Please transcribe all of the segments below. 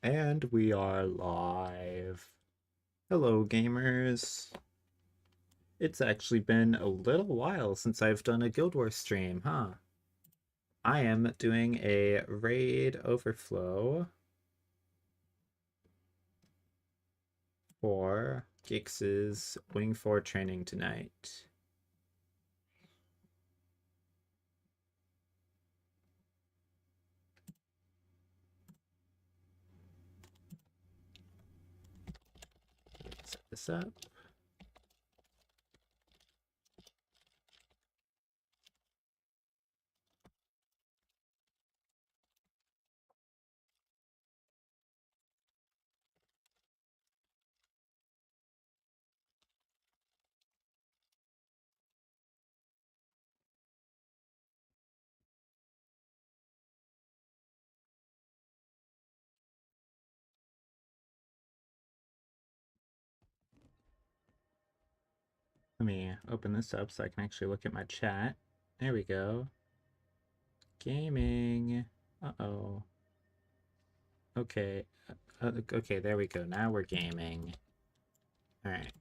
And we are live. Hello, gamers. It's actually been a little while since I've done a Guild Wars stream, huh? I am doing a raid overflow for Gix's Wing 4 training tonight. Set this up. Let me open this up so I can actually look at my chat. There we go. Gaming. Uh-oh. Okay. Okay, there we go. Now we're gaming. Alright.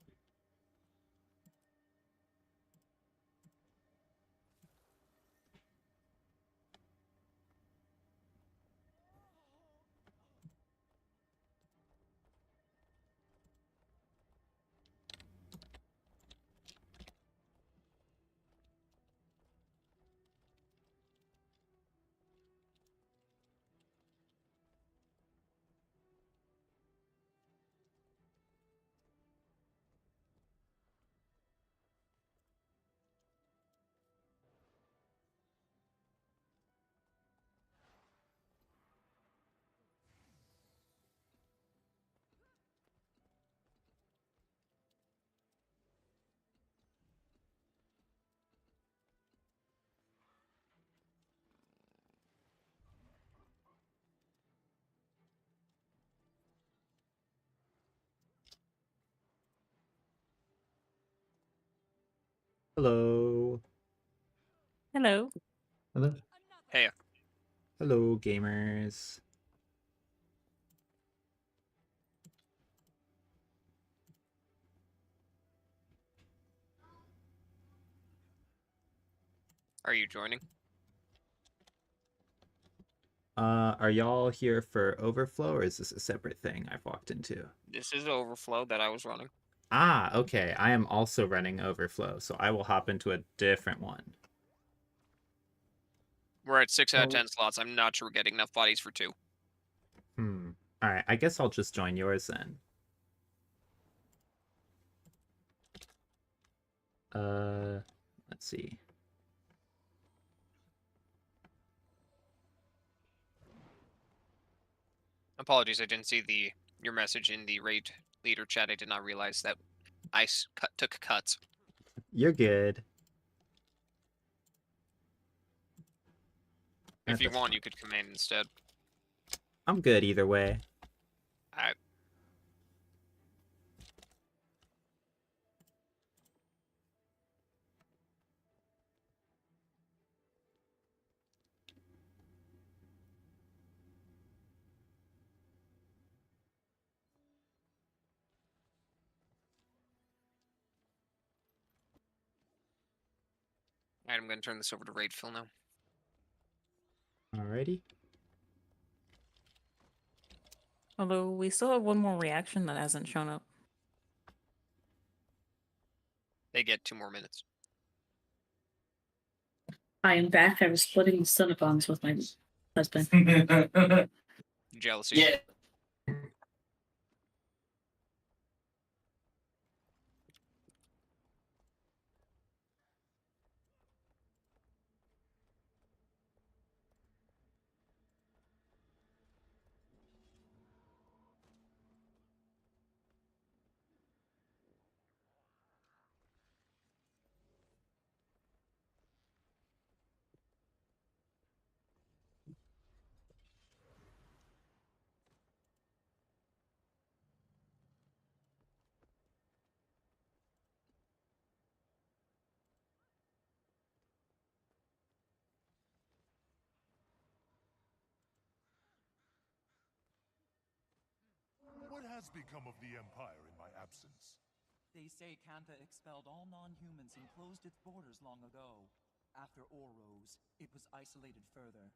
Hello. Hello. Hello. Hey. Hello, gamers. Are you joining? Are y'all here for overflow, or is this a separate thing I've walked into? This is overflow that I was running. Ah, okay. I am also running overflow, so I will hop into a different one. We're at 6 out of Oh. 10 slots. I'm not sure we're getting enough bodies for 2. All right, I guess I'll just join yours then. Let's see. Apologies, I didn't see your message in the raid leader chat. I did not realize that I took cuts. You're good. If you That's want, fine. you could command instead. I'm good either way. I Alright, I'm going to turn this over to raid fill now. Alrighty. Although we still have one more reaction that hasn't shown up. They get 2 more minutes. I am back. I was splitting the Cinnabons with my husband. Jealousy. Yeah. has become of the Empire in my absence? They say Kanta expelled all non-humans and closed its borders long ago. After Ore rose, it was isolated further.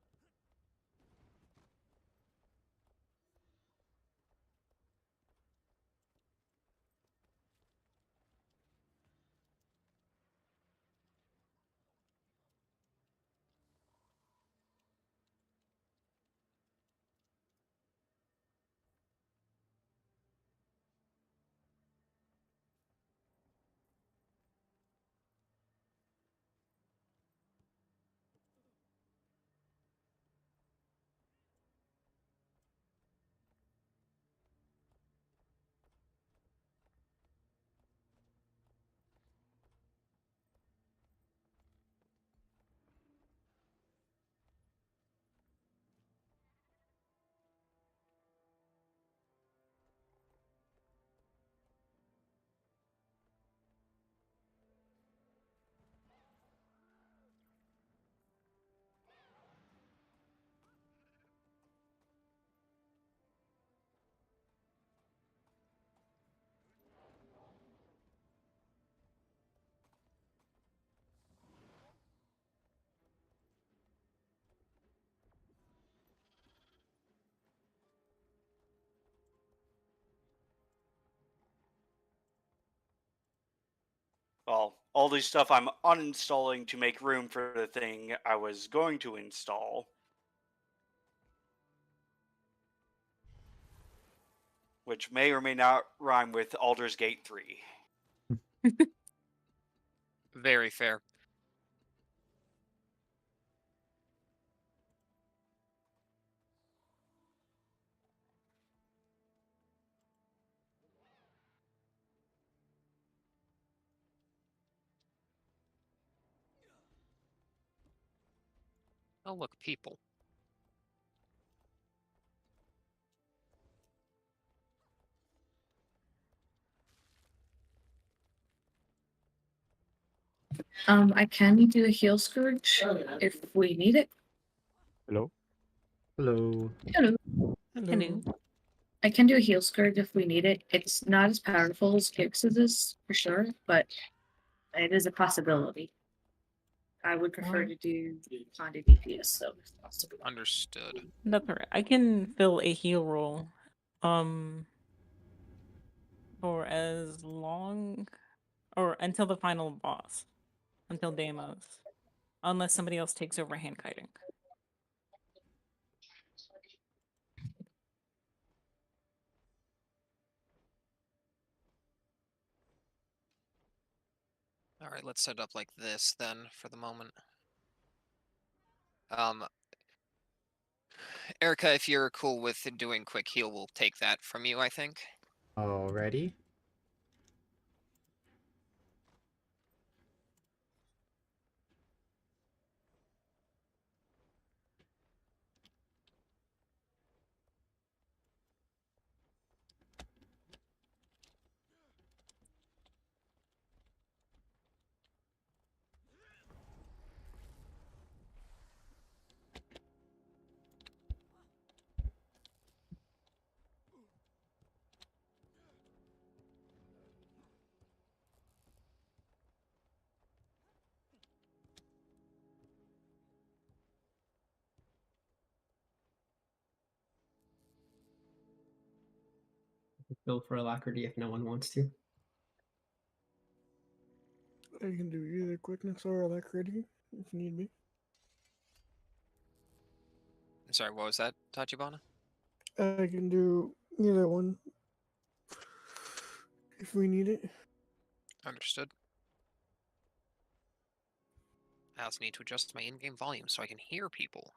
Well, all this stuff I'm uninstalling to make room for the thing I was going to install. Which may or may not rhyme with Alders Gate 3. Very fair. Oh, look, people. I can do a heal scourge if we need it. Hello? Hello. Hello. Hello. I can do a heal scourge if we need it. It's not as powerful as Kix's is, for sure, but it is a possibility. I would prefer to do Conde DPS, though, if possible. Understood. That's alright. I can fill a heal roll. For as long or until the final boss. Until Deimos. Unless somebody else takes over hand kiting. All right, let's set it up like this then for the moment. Um, Erica, if you're cool with doing quick heal, we'll take that from you, I think. Alrighty. Bill for alacrity if no one wants to. I can do either quickness or alacrity if need be. Sorry, what was that, Tachibana? I can do either one if we need it. Understood. I also need to adjust my in-game volume so I can hear people.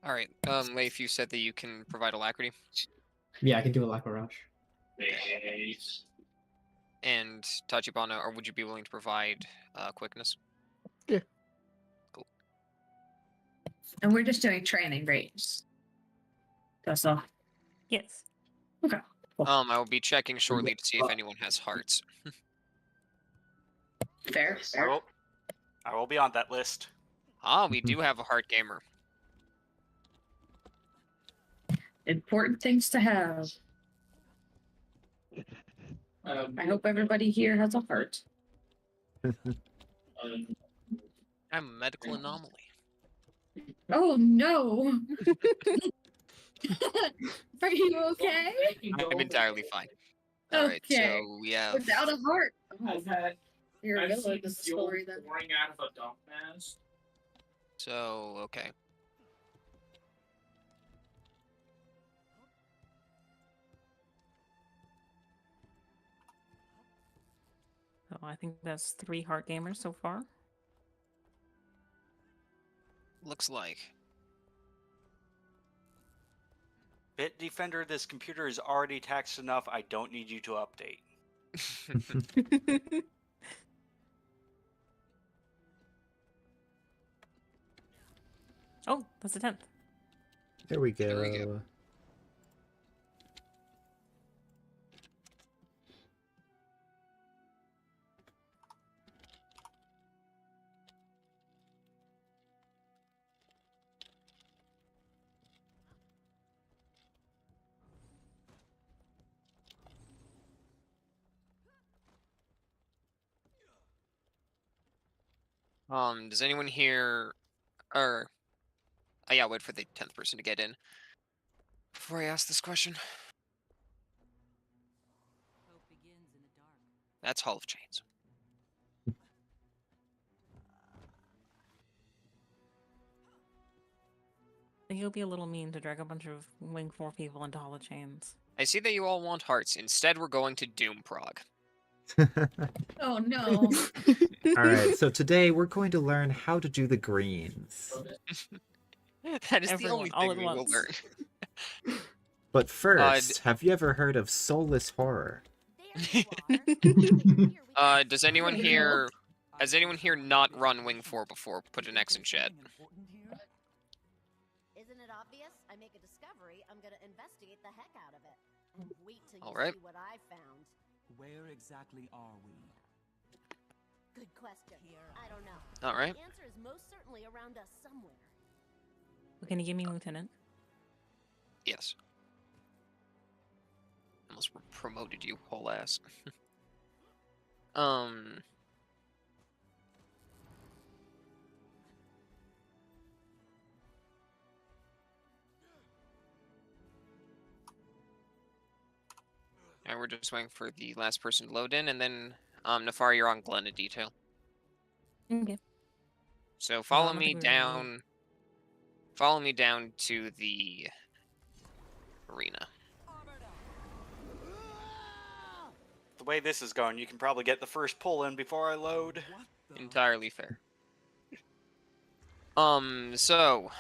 All right, Leif, you said that you can provide alacrity. Yeah, I can do a Lack Rush. And Tachibana, or would you be willing to provide quickness? Yeah. Cool. And we're just doing training rates. That's all. Yes. Okay. I will be checking shortly to see if anyone has hearts. Fair. I will be on that list. We do have a heart gamer. Important things to have. I hope everybody here has a heart. I'm a medical anomaly. Oh no! Are you okay? I'm entirely fine. All right, Okay. so we have. Without a heart. I've had You're a I've villain seen in the fuel story then. pouring out of a dump mask. So okay. So I think that's 3 heart gamers so far. Looks like. Bit Defender, this computer is already taxed enough. I don't need you to update. Oh, that's a 10th. There we go. There we go. Does anyone here, or, oh yeah, wait for the 10th person to get in before I ask this question. That's Hall of Chains. I think it'll be a little mean to drag a bunch of Wing 4 people into Hall of Chains. I see that you all want hearts. Instead, we're going to Doom Prog. Oh no. Alright, so today we're going to learn how to do the greens. That is the Everyone, only all thing at we will once. learn. But first, have you ever heard of soulless horror? Does anyone here, has anyone here not run Wing 4 before? Put an X in chat. Isn't it obvious? I make a discovery, I'm gonna investigate the heck out of it. And wait till you All right. see what I found. Where exactly are we? Good question. I don't know. All right. The answer is most certainly around us somewhere. Can you give me Lieutenant? Yes. Almost promoted you, whole ass. And we're just waiting for the last person to load in, and then Nafar, you're on Glenna detail. Okay. So follow I me think we're down. Follow me down to the arena. The way this is going, you can probably get the first pull in before I load. Entirely fair. So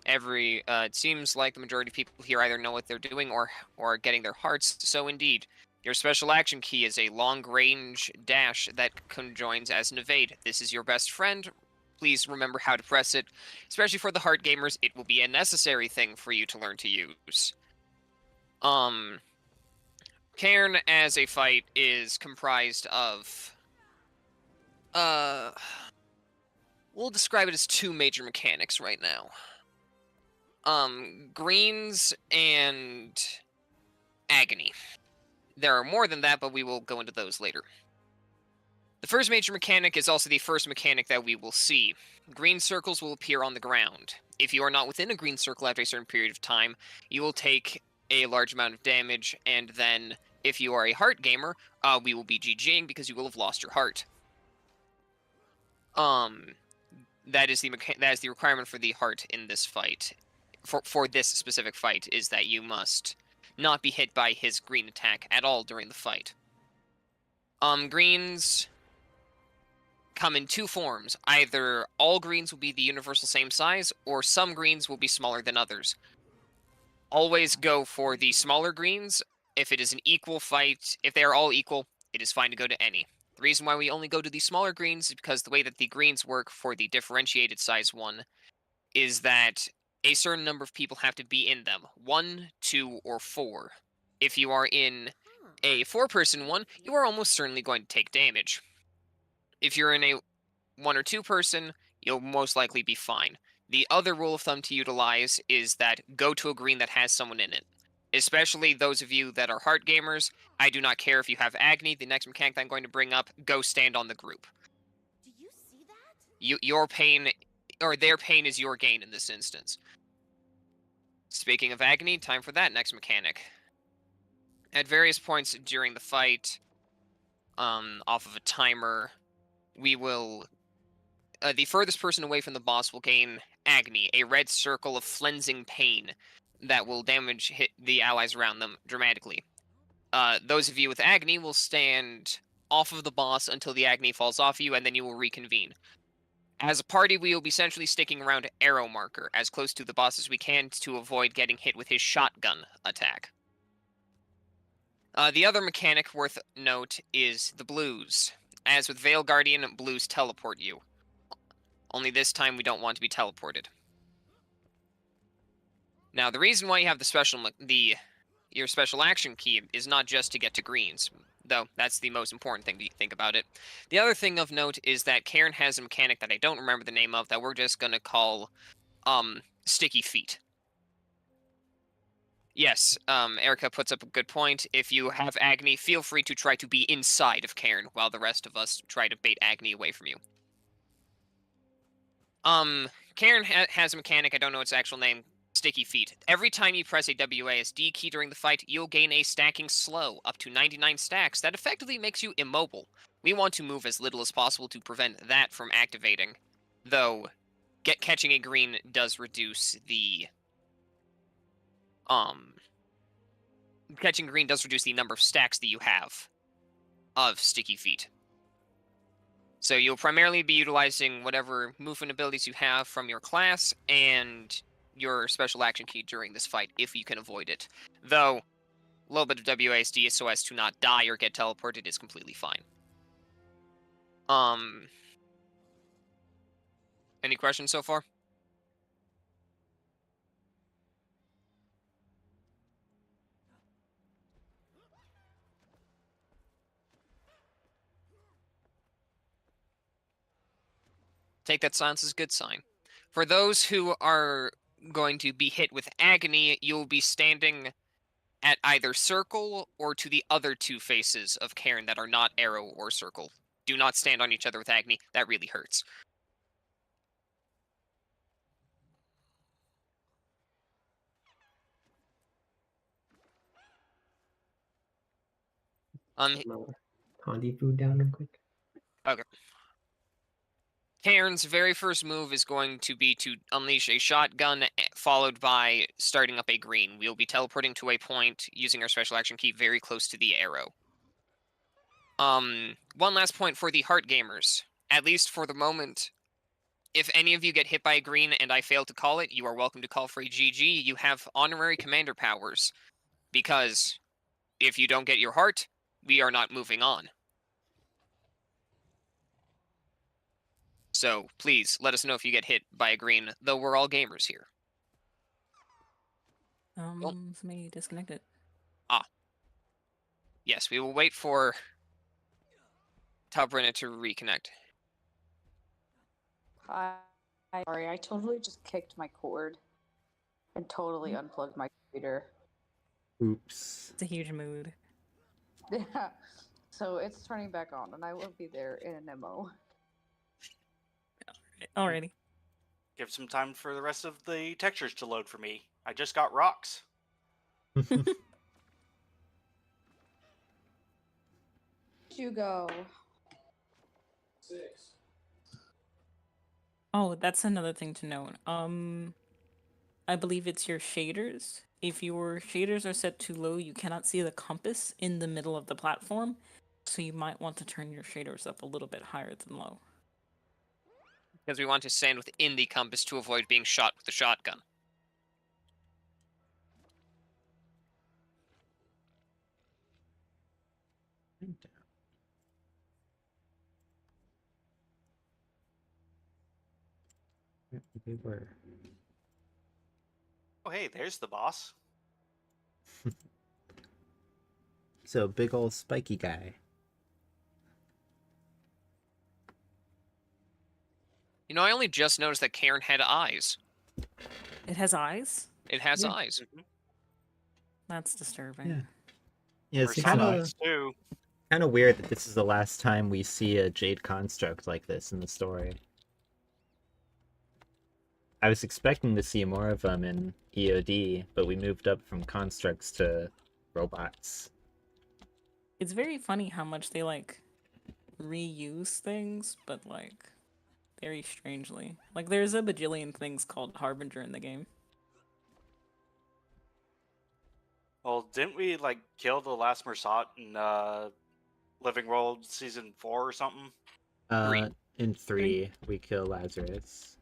it seems like the majority of people here either know what they're doing or are getting their hearts. So indeed, your special action key is a long-range dash that conjoins as an evade. This is your best friend. Please remember how to press it. Especially for the heart gamers, it will be a necessary thing for you to learn to use. Cairn as a fight is comprised of we'll describe it as 2 major mechanics right now. Greens and agony. There are more than that, but we will go into those later. The first major mechanic is also the first mechanic that we will see. Green circles will appear on the ground. If you are not within a green circle after a certain period of time, you will take a large amount of damage, and then if you are a heart gamer, we will be GGing because you will have lost your heart. That is the requirement for the heart in this fight. For this specific fight is that you must not be hit by his green attack at all during the fight. Greens come in two forms. Either all greens will be the universal same size, or some greens will be smaller than others. Always go for the smaller greens. If it is an equal fight, if they are all equal, it is fine to go to any. The reason why we only go to the smaller greens is because the way that the greens work for the differentiated size one is that a certain number of people have to be in them. 1, 2, or 4. If you are in a 4-person one, you are almost certainly going to take damage. If you're in a 1 or 2-person, you'll most likely be fine. The other rule of thumb to utilize is that go to a green that has someone in it. Especially those of you that are heart gamers, I do not care if you have Agni, the next mechanic that I'm going to bring up, go stand on the group. Do you see that? Your pain, or their pain is your gain in this instance. Speaking of Agni, time for that next mechanic. At various points during the fight, off of a timer, we will... the furthest person away from the boss will gain Agni, a red circle of flensing pain that will hit the allies around them dramatically. Those of you with Agni will stand off of the boss until the Agni falls off you, and then you will reconvene. As a party, we will be essentially sticking around arrow marker, as close to the boss as we can to avoid getting hit with his shotgun attack. The other mechanic worth note is the blues. As with Veil Guardian, blues teleport you. Only this time we don't want to be teleported. Now, the reason why you have your special action key is not just to get to greens, though that's the most important thing to think about it. The other thing of note is that Karen has a mechanic that I don't remember the name of that we're just gonna call sticky feet. Yes, Erica puts up a good point. If you have Agni, feel free to try to be inside of Karen while the rest of us try to bait Agni away from you. Karen has a mechanic, I don't know its actual name, Sticky Feet. Every time you press a WASD key during the fight, you'll gain a stacking slow, up to 99 stacks, that effectively makes you immobile. We want to move as little as possible to prevent that from activating, though catching a green does reduce the... Catching green does reduce the number of stacks that you have of Sticky Feet. So you'll primarily be utilizing whatever movement abilities you have from your class and your special action key during this fight, if you can avoid it. Though, a little bit of WASD so as to not die or get teleported is completely fine. Any questions so far? Take that silence as a good sign. For those who are going to be hit with Agony, you'll be standing at either circle or to the other two faces of Karen that are not arrow or circle. Do not stand on each other with Agony. That really hurts. Condi food down real quick. Okay. Karen's very first move is going to be to unleash a shotgun, followed by starting up a green. We'll be teleporting to a point using our special action key very close to the arrow. One last point for the heart gamers. At least for the moment, if any of you get hit by a green and I fail to call it, you are welcome to call for a GG. You have honorary commander powers, because if you don't get your heart, we are not moving on. So please let us know if you get hit by a green, though we're all gamers here. Somebody disconnected. Ah. Yes, we will wait for Tabrina to reconnect. Hi. Sorry, I totally just kicked my cord and totally unplugged my computer. Oops. It's a huge mood. Yeah. So it's turning back on, and I will be there in an MO. Alrighty. Give some time for the rest of the textures to load for me. I just got rocks. You go. 6. Oh, that's another thing to note. I believe it's your shaders. If your shaders are set too low, you cannot see the compass in the middle of the platform, so you might want to turn your shaders up a little bit higher than low. Because we want to stand within the compass to avoid being shot with the shotgun. They were. Oh, hey, there's the boss. So big old spiky guy. You know, I only just noticed that Karen had eyes. It has eyes? It has Yeah. eyes. That's disturbing. Yeah. Yeah, it's Mercy kind of eyes, too. weird that this is the last time we see a Jade construct like this in the story. I was expecting to see more of them in EOD, but we moved up from constructs to robots. It's very funny how much they like reuse things, but like very strangely. Like there's a bajillion things called Harbinger in the game. Well, didn't we, like, kill the last Mersat in Living World Season 4 or something? In 3, we kill Lazarus.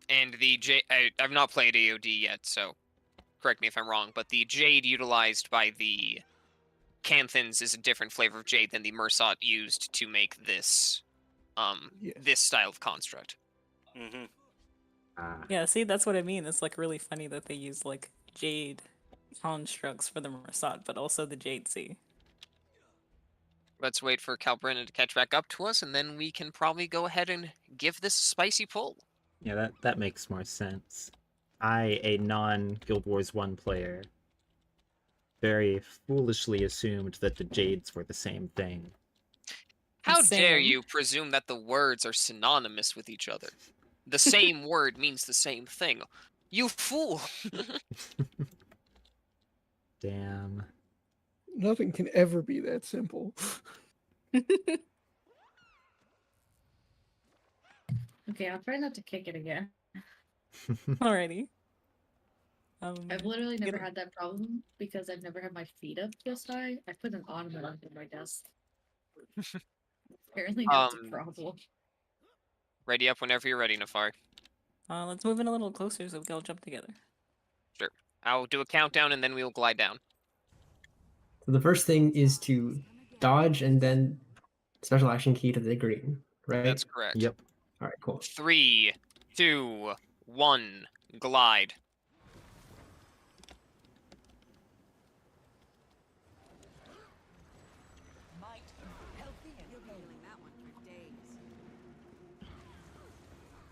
And the I've not played AOD yet, so correct me if I'm wrong, but the Jade utilized by the Canthons is a different flavor of Jade than the Mersat used to make this, this style of construct. Mm-hmm. Yeah, see, that's what I mean. It's like really funny that they use like Jade constructs for the Mersat, but also the Jade Sea. Let's wait for Calbrennan to catch back up to us, and then we can probably go ahead and give this a spicy pull. Yeah, that makes more sense. I, a non-Guild Wars 1 player, very foolishly assumed that the Jades were the same thing. How dare Same. you presume that the words are synonymous with each other? The same word means the same thing. You fool! Damn. Nothing can ever be that simple. Okay, I'll try not to kick it again. Alrighty. I've literally never get- had that problem because I've never had my feet up this high. I put an ottoman under my desk. Apparently that's a problem. Ready up whenever you're ready, Nafar. Let's move in a little closer so we can all jump together. Sure. I'll do a countdown and then we'll glide down. So the first thing is to dodge and then special action key to the green, right? That's correct. Yep. All right, cool. 3, 2, 1, glide.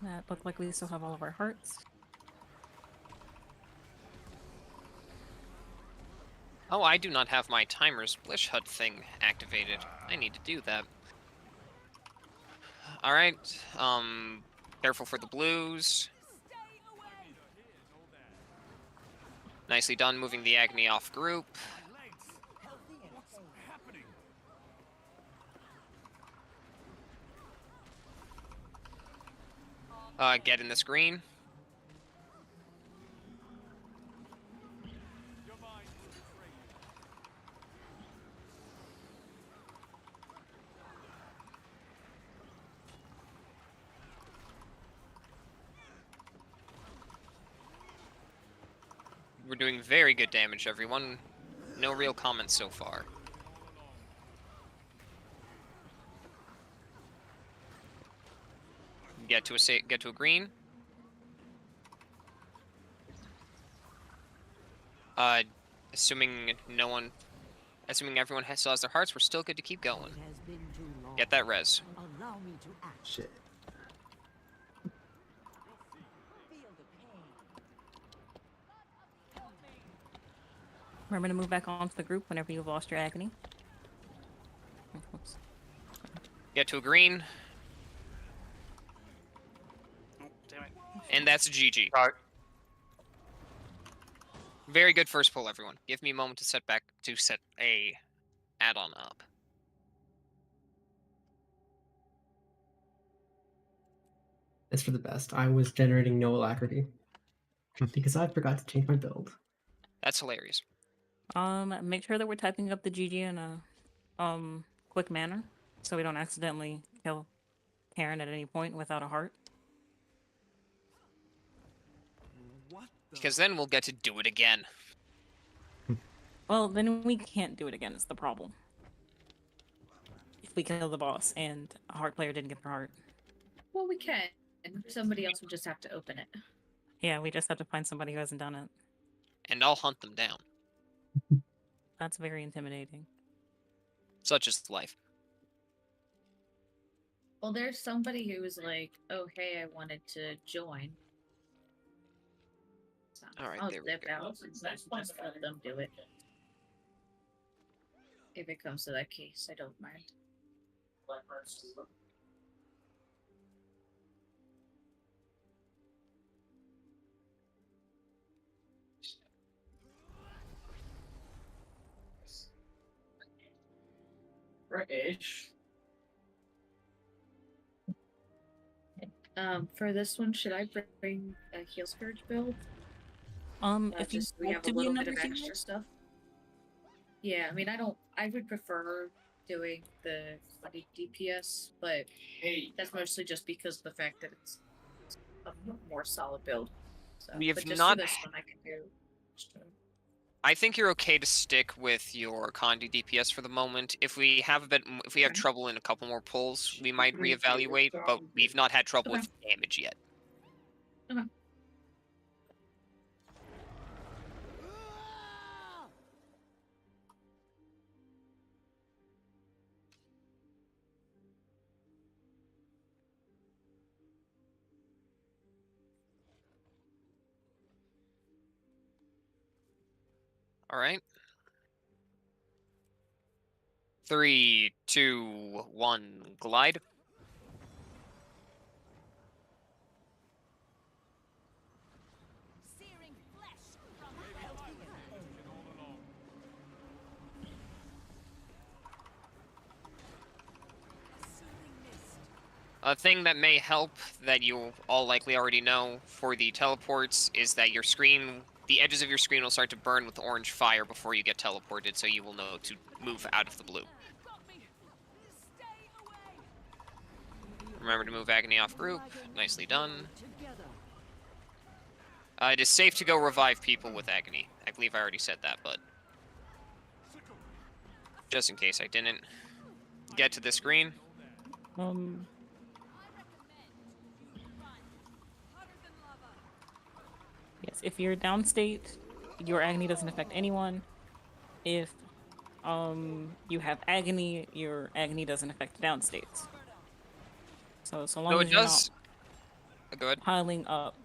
That looked like we still have all of our hearts. Oh, I do not have my timer's Blish HUD thing activated. I need to do that. Alright, careful for the blues. Nicely done moving the Agony off group. Get in this green. We're doing very good damage, everyone. No real comments so far. Get to a green. Assuming everyone still has their hearts, we're still good to keep going. Get that res. Shit. Remember to move back onto the group whenever you've lost your agony. Oops. Get to a green. Oh, damn it. And that's a GG. Right. Very good first pull, everyone. Give me a moment to set a add-on up. It's for the best. I was generating no alacrity because I forgot to change my build. That's hilarious. Make sure that we're typing up the GG in a quick manner so we don't accidentally kill Karen at any point without a heart. What the? Because then we'll get to do it again. Well, then we can't do it again, is the problem. If we kill the boss and a heart player didn't get their heart. Well, we can. Somebody else would just have to open it. Yeah, we just have to find somebody who hasn't done it. And I'll hunt them down. That's very intimidating. Such is life. Well, there's somebody who was like, "Oh, hey, I wanted to join." So All right, I'll there we dip go. out and just let them do it. If it comes to that case, I don't mind. British. For this one, should I bring a heal scourge build? If you Just so we want have to a be little bit another of healer, extra stuff. Yeah, I mean, I would prefer doing the 20 DPS, but that's mostly just because of the fact that it's a more solid build. So, We have but just not- for this one, I can do. I think you're okay to stick with your Condi DPS for the moment. If we have if we have Okay. trouble in a couple more pulls, we might reevaluate. But we've not had trouble with damage yet. Okay. All right. 3, 2, 1, glide. A thing that may help that you all likely already know for the teleports is that your screen, the edges of your screen will start to burn with orange fire before you get teleported, so you will know to move out of the blue. Remember to move Agony off group. Nicely done. It is safe to go revive people with Agony. I believe I already said that, but just in case I didn't. Get to the screen. Yes, if you're downstate, your agony doesn't affect anyone. If you have agony, your agony doesn't affect the downstates. So long No, as it you're does. Go ahead. not piling up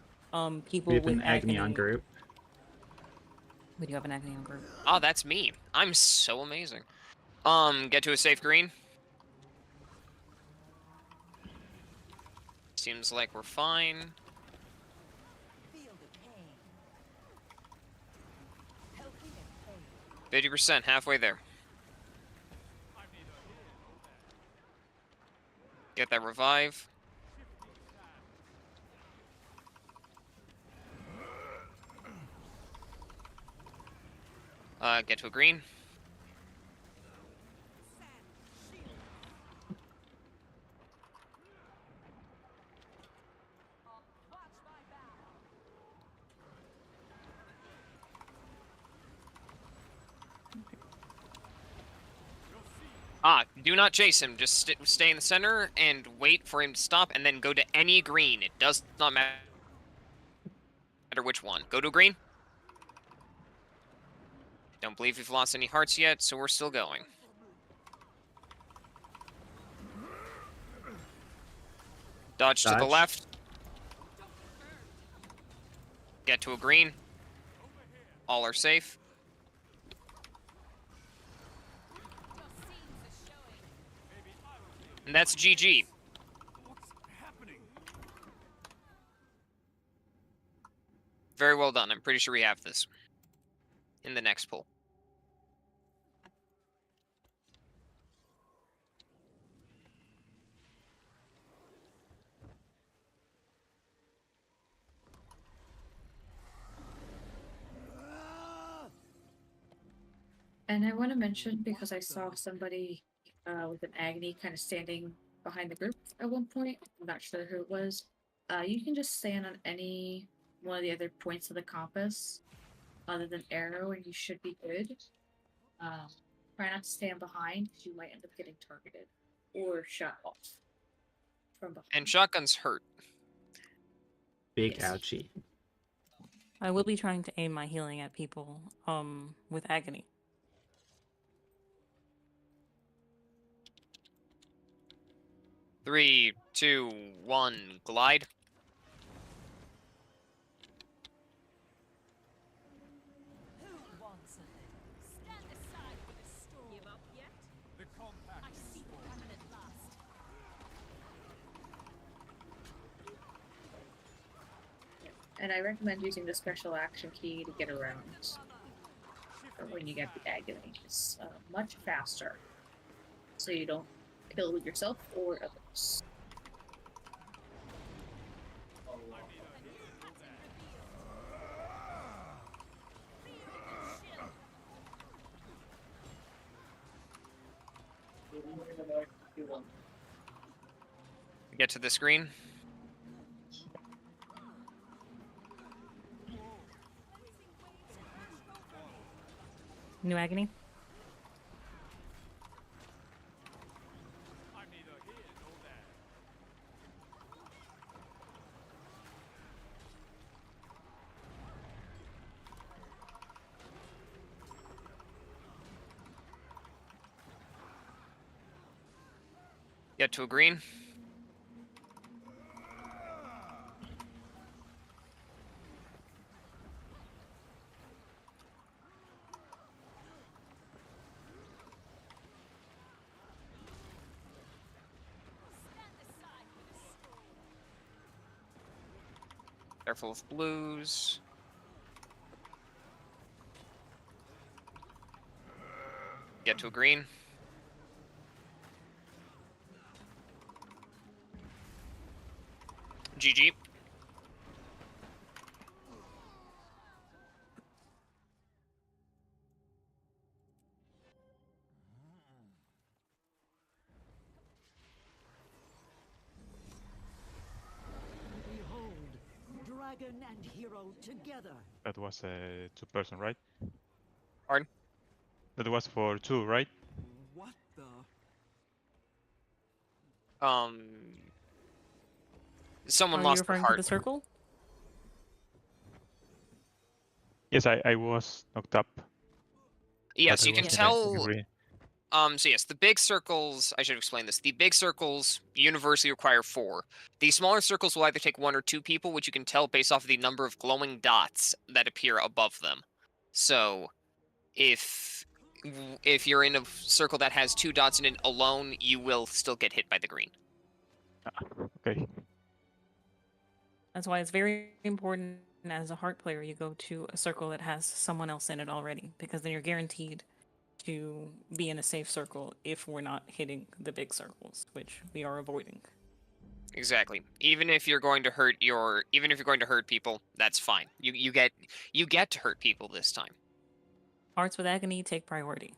people We have with an agony on group. We do have an agony on group. Oh, that's me. I'm so amazing. Get to a safe green. Seems like we're fine. 50%, halfway there. Get that revive. Get to a green. Do not chase him. Just stay in the center and wait for him to stop, and then go to any green. It does not matter which one. Go to a green. Don't believe we've lost any hearts yet, so we're still going. Dodge to the left. Get to a green. All are safe. And that's GG. Very well done. I'm pretty sure we have this in the next pull. And I want to mention, because I saw somebody with an agony kind of standing behind the group at one point. I'm not sure who it was. You can just stand on any one of the other points of the compass other than arrow, and you should be good. Try not to stand behind because you might end up getting targeted or shot off from behind. And shotguns hurt. Big Yes. ouchie. I will be trying to aim my healing at people with agony. Three, two, one, glide. The compact is formed. And I recommend using the special action key to get around when you get the agony. It's much faster, so you don't kill yourself or others. Get to the screen. New agony? I'm neither here nor there. Get to a green. Careful of blues. Get to a green. GG. Behold, dragon and hero together. That was a two-person, right? Pardon? That was for two, right? What the? Someone Are you lost their referring to heart. the circle? Yes, I was knocked up. Yes, but I you can was in a tell. green. So yes, the big circles, I should explain this. The big circles universally require 4. The smaller circles will either take 1 or 2 people, which you can tell based off of the number of glowing dots that appear above them. So, if you're in a circle that has 2 dots in it alone, you will still get hit by the green. Okay. That's why it's very important as a heart player you go to a circle that has someone else in it already, because then you're guaranteed to be in a safe circle if we're not hitting the big circles, which we are avoiding. Exactly. Even if you're going to hurt people, that's fine. You get to hurt people this time. Hearts with agony take priority.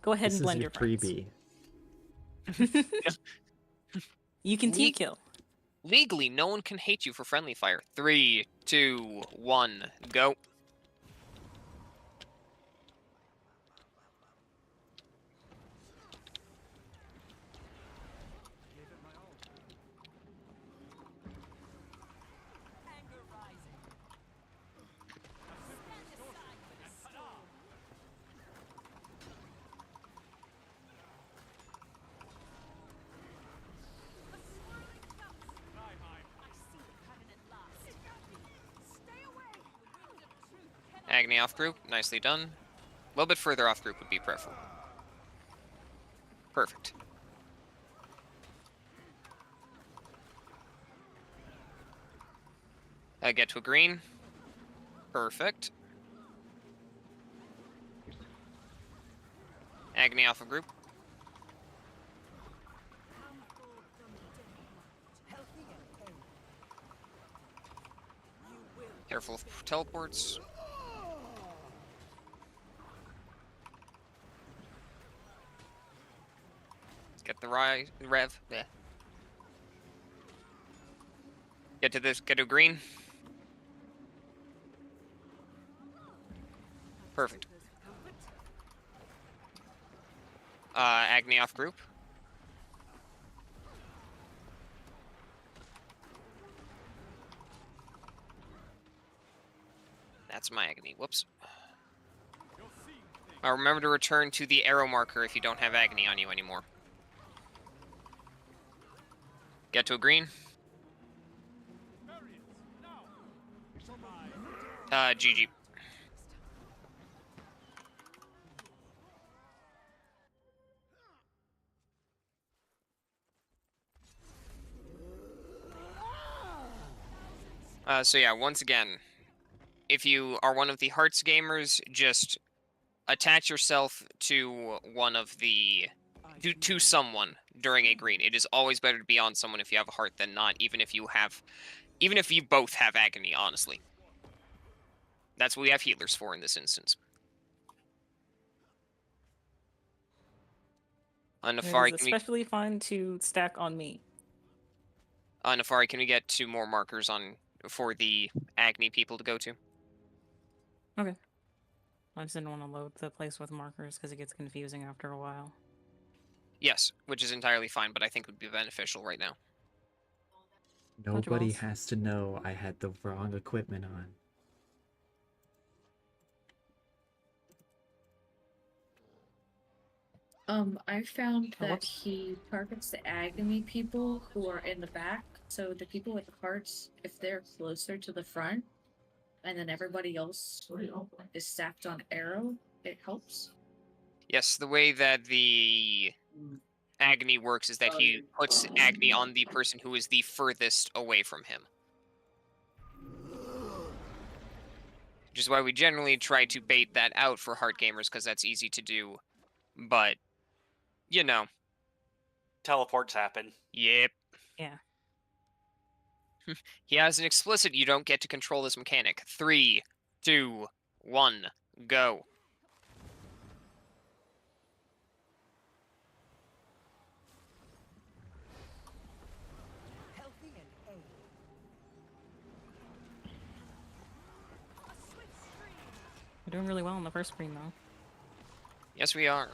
Go ahead This and is blend your your friends. freebie. You can team kill. Legally, no one can hate you for friendly fire. 3, 2, 1, go. Agony off group, nicely done. A little bit further off group would be preferable. Perfect. Get to a green. Perfect. Agony off of group. Careful of teleports. Get the rev. Yeah. Get to this. Get to green. Perfect. Agni off group. That's my Agni. Whoops. Remember to return to the arrow marker if you don't have Agni on you anymore. Get to a green. GG. So yeah, once again, if you are one of the Hearts gamers, just attach yourself to one of the to someone during a green. It is always better to be on someone if you have a heart than not, even if you both have Agony, honestly. That's what we have healers for in this instance. Nefari, It is especially fun to stack on me. Nefari, can we get 2 more markers for the Agni people to go to? Okay. I just didn't want to load the place with markers because it gets confusing after a while. Yes, which is entirely fine, but I think would be beneficial right now. Nobody has to know I had the wrong equipment on. I found that he targets the agony people who are in the back. So the people with the hearts, if they're closer to the front, and then everybody else is stacked on arrow, it helps. Yes, the way that the Agony works is that he puts Agony on the person who is the furthest away from him. Which is why we generally try to bait that out for Heart gamers, because that's easy to do. But, you know. Teleports happen. Yep. Yeah. He has an explicit, you don't get to control this mechanic. 3, 2, 1, go. We're doing really well on the first screen, though. Yes, we are.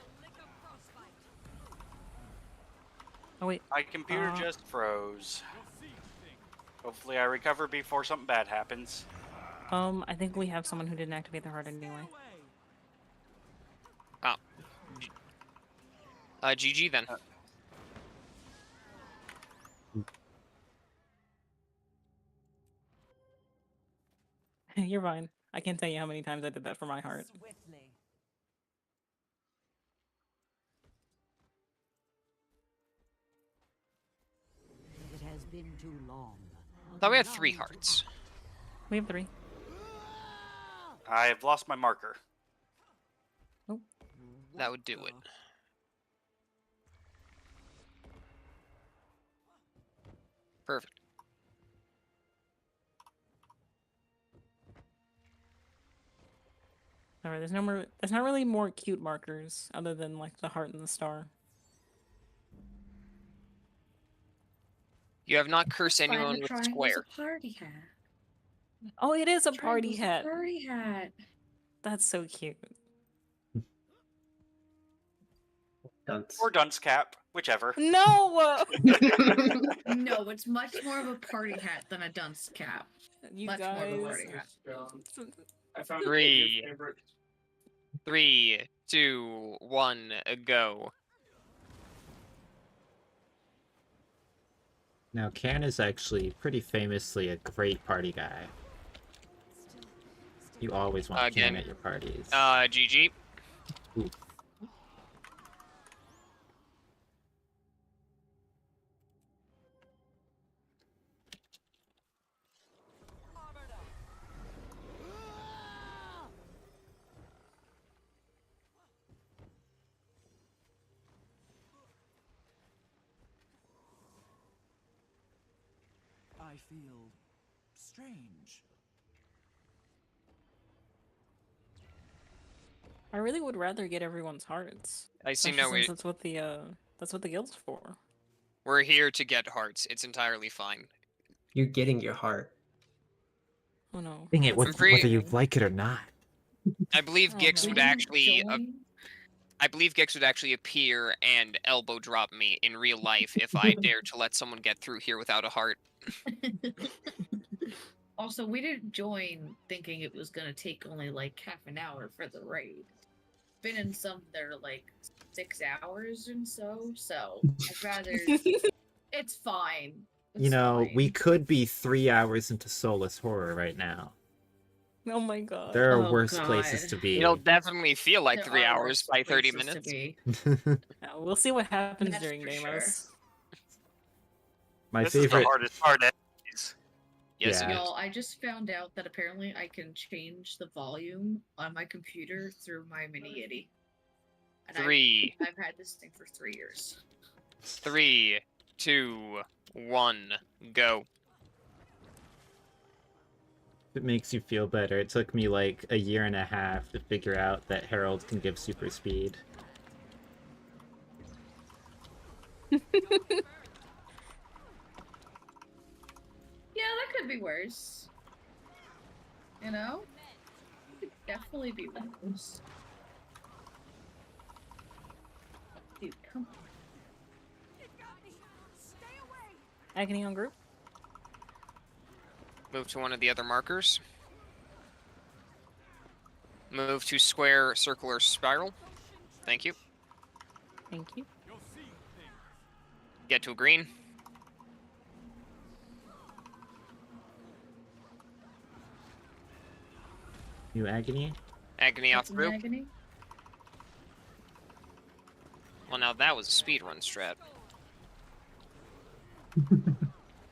Oh, wait. My computer just froze. Hopefully I recover before something bad happens. I think we have someone who didn't activate their heart anyway. Oh. GG then. You're fine. I can't tell you how many times I did that for my heart. It has been too long. Thought we had 3 hearts. We have 3. I've lost my marker. Oh. That would do it. Perfect. Alright, there's not really more cute markers other than like the heart and the star. You have not cursed anyone with square. A party hat. Oh, it is a party hat. Party hat. That's so cute. Dunce. Or dunce cap, whichever. No! No, it's much more of a party hat than a dunce cap. You much guys. more of a party hat. I found 3, 3, 2, 1, go. Now, Can is actually pretty famously a great party guy. You always want Can at your parties. GG. Ooh. I feel strange. I really would rather get everyone's hearts. I see Especially no way. since it's with the That's what the guild's for. We're here to get hearts. It's entirely fine. You're getting your heart. Oh no. Dang it, That's whether you annoying. like it or not. I believe Oh, Gix no. would We didn't actually. join. I believe Gix would actually appear and elbow drop me in real life if I dared to let someone get through here without a heart. Also, we didn't join thinking it was gonna take only like half an hour for the raid. Been in some that are like 6 hours and so I'd rather it's fine. You It's know, fine. we could be 3 hours into soulless horror right now. Oh my god. There are Oh, worse places God. to be. It'll definitely feel like There 3 are hours worse by 30 places to minutes. be. Yeah, we'll see what happens That's during for Deimos. My This is the favorite. hardest part. Enemies. Yes, Yeah. it is. Y'all, I just found out that apparently I can change the volume on my computer through my mini Yeti. And 3, I've had this thing for 3 years. 3, 2, 1, go. If it makes you feel better, it took me like a year and a half to figure out that Herald can give super speed. Yeah, that could be worse. You know? It could definitely be worse. Dude, come on. Agony on group. Move to one of the other markers. Move to square, circular, spiral. Thank you. Thank you. Get to a green. New agony? Agony off That's an group. agony. Well, now that was a speedrun strat.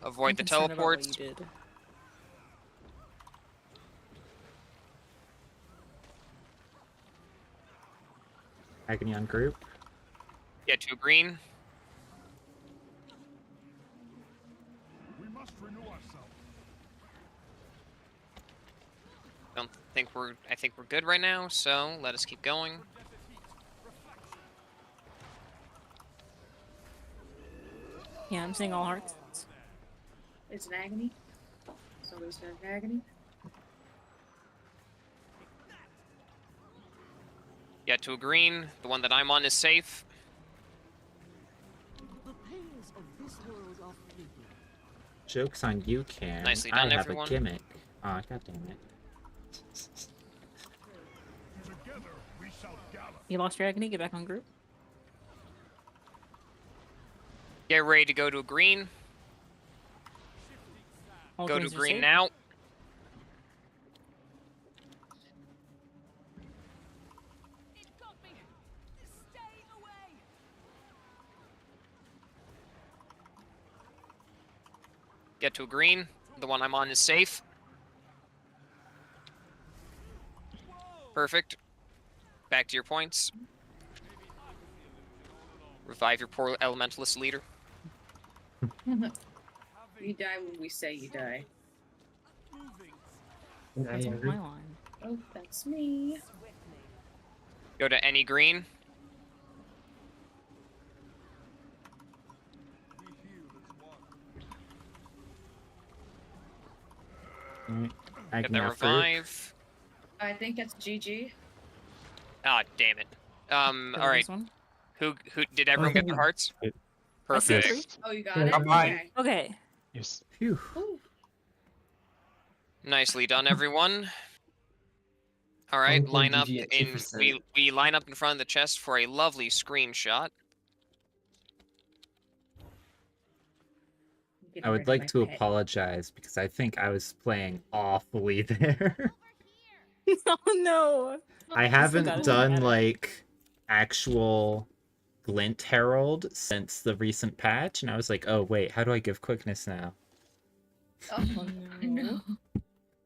Avoid I'm the concerned about what teleports. you did. Agony on group? Get to a green. We must renew ourselves. I think we're good right now, so let us keep going. Yeah, I'm seeing all hearts. It's an agony. Somebody's got an agony. Get to a green. The one that I'm on is safe. The pains of this world are fleeting. Joke's on you, Cam. Nicely I done, have everyone. a gimmick. Aw, god damn it. Together we shall gallop. You lost your agony, get back on group. Get ready to go to a green. All Go to greens are green safe. now. Get to a green. The one I'm on is safe. Perfect. Back to your points. Revive your poor elementalist leader. You die when we say you die. That's on my line. Oh, that's me. Go to any green. Alright. Get Agony that off group. revive. I think that's GG. Ah, damn it. Go Alright. this one. Who did everyone get their hearts? It- I see Perfect. three. Oh, you got Yeah, it? I'm fine. Okay. Okay. Yes. Phew. Ooh. Nicely done, everyone. All right, Okay, line up GG at in 2%. we line up in front of the chest for a lovely screenshot. Getting I would rid of like my to pet. apologize because I think I was playing awfully there. Oh no. I still haven't got it, done got it. like actual Glint Herald since the recent patch, and I was like, oh wait, how do I give quickness now? Oh, no.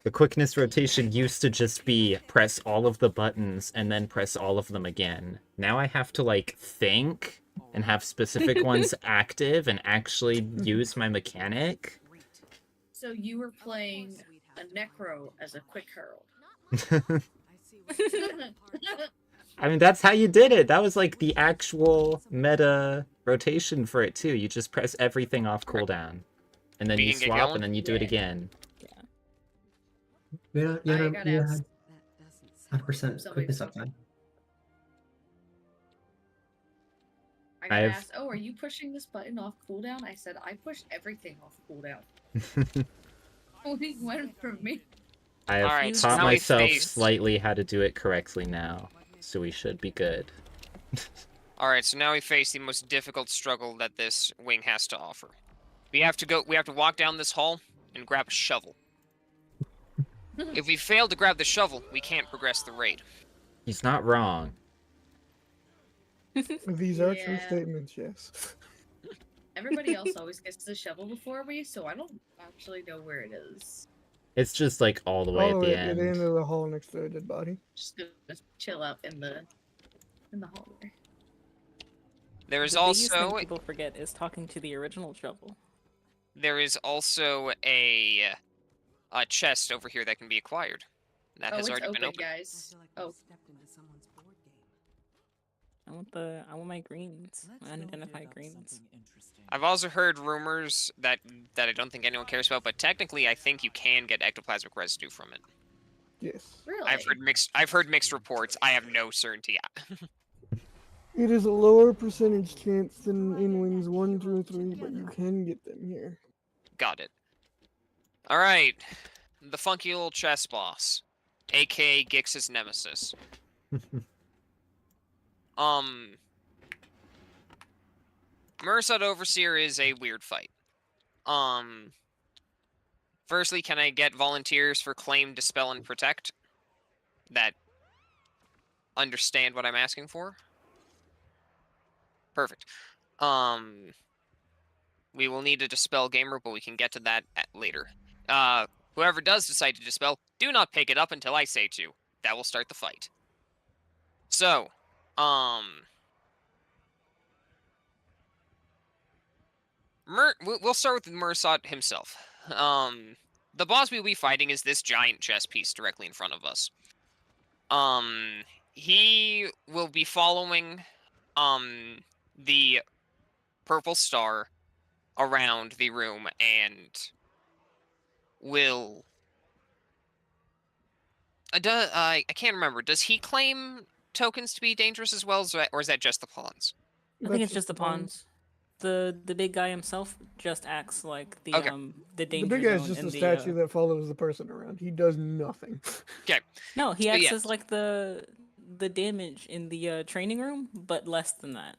The quickness rotation used to just be press all of the buttons and then press all of them again. Now I have to like think and have specific ones active and actually use my mechanic. So you were playing a Necro as a quick herald. I mean, that's how you did it. That was like the actual meta rotation for it too. You just press everything off cooldown, and then We you can get swap, going? and then you do it Yeah. again. Yeah, I gotta you ask. had 100% Somebody quickness was uptime. I I got have- asked, "Oh, are you pushing this button off cooldown?" I said, "I push everything off cooldown." Only went from me. I have Alright, so taught now we myself face... slightly how to do it correctly now, so we should be good. Alright, so now we face the most difficult struggle that this wing has to offer. We have to walk down this hall and grab a shovel. If we fail to grab the shovel, we can't progress the raid. He's not wrong. These are true Yeah. statements, yes. Everybody else always gets the shovel before me, so I don't actually know where it is. It's just like all the way All at the the way at the end end. of the hall next to a dead body. Just gonna chill out in the hallway. There is The biggest thing also people forget is talking to the original shovel. a chest over here that can be acquired. That Oh, has it's already open, been opened. guys. Oh, I want my greens. Unidentified greens. I've also heard rumors that I don't think anyone cares about, but technically I think you can get ectoplasmic residue from it. Yes. really? I've heard mixed reports. I have no certainty. It is a lower percentage chance than in wings 1 through 3, but you can get them here. Got it. Alright. The funky little chess boss. aka Gix's nemesis. Mursat Overseer is a weird fight. Firstly, can I get volunteers for Claim, Dispel, and Protect that understand what I'm asking for? Perfect. We will need a Dispel Gamer, but we can get to that later. Whoever does decide to Dispel, do not pick it up until I say to. That will start the fight. So, we'll start with Mursat himself. The boss we'll be fighting is this giant chess piece directly in front of us. He will be following, the purple star around the room and will... I can't remember. Does he claim tokens to be dangerous as well, or is that just the pawns? I think it's just the pawns. The big guy himself just acts like the Okay. The The danger big guy's zone just in a the, statue that follows the person around. He does nothing. Okay. No, he So, acts yeah. as like the damage in the training room, but less than that.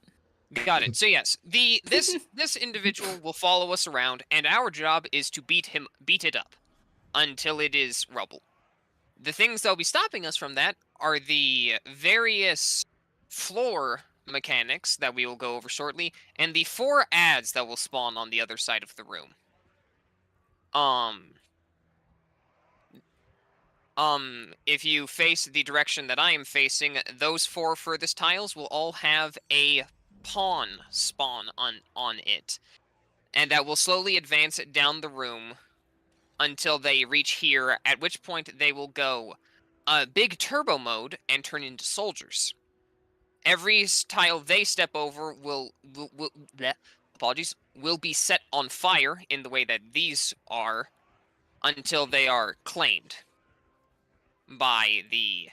Got it. So yes, this individual will follow us around, and our job is to beat it up until it is rubble. The things that'll be stopping us from that are the various floor mechanics that we will go over shortly, and the 4 ads that will spawn on the other side of the room. If you face the direction that I am facing, those 4 furthest tiles will all have a pawn spawn on it. And that will slowly advance down the room until they reach here, at which point they will go big turbo mode and turn into soldiers. Every tile they step over will be set on fire in the way that these are until they are claimed by the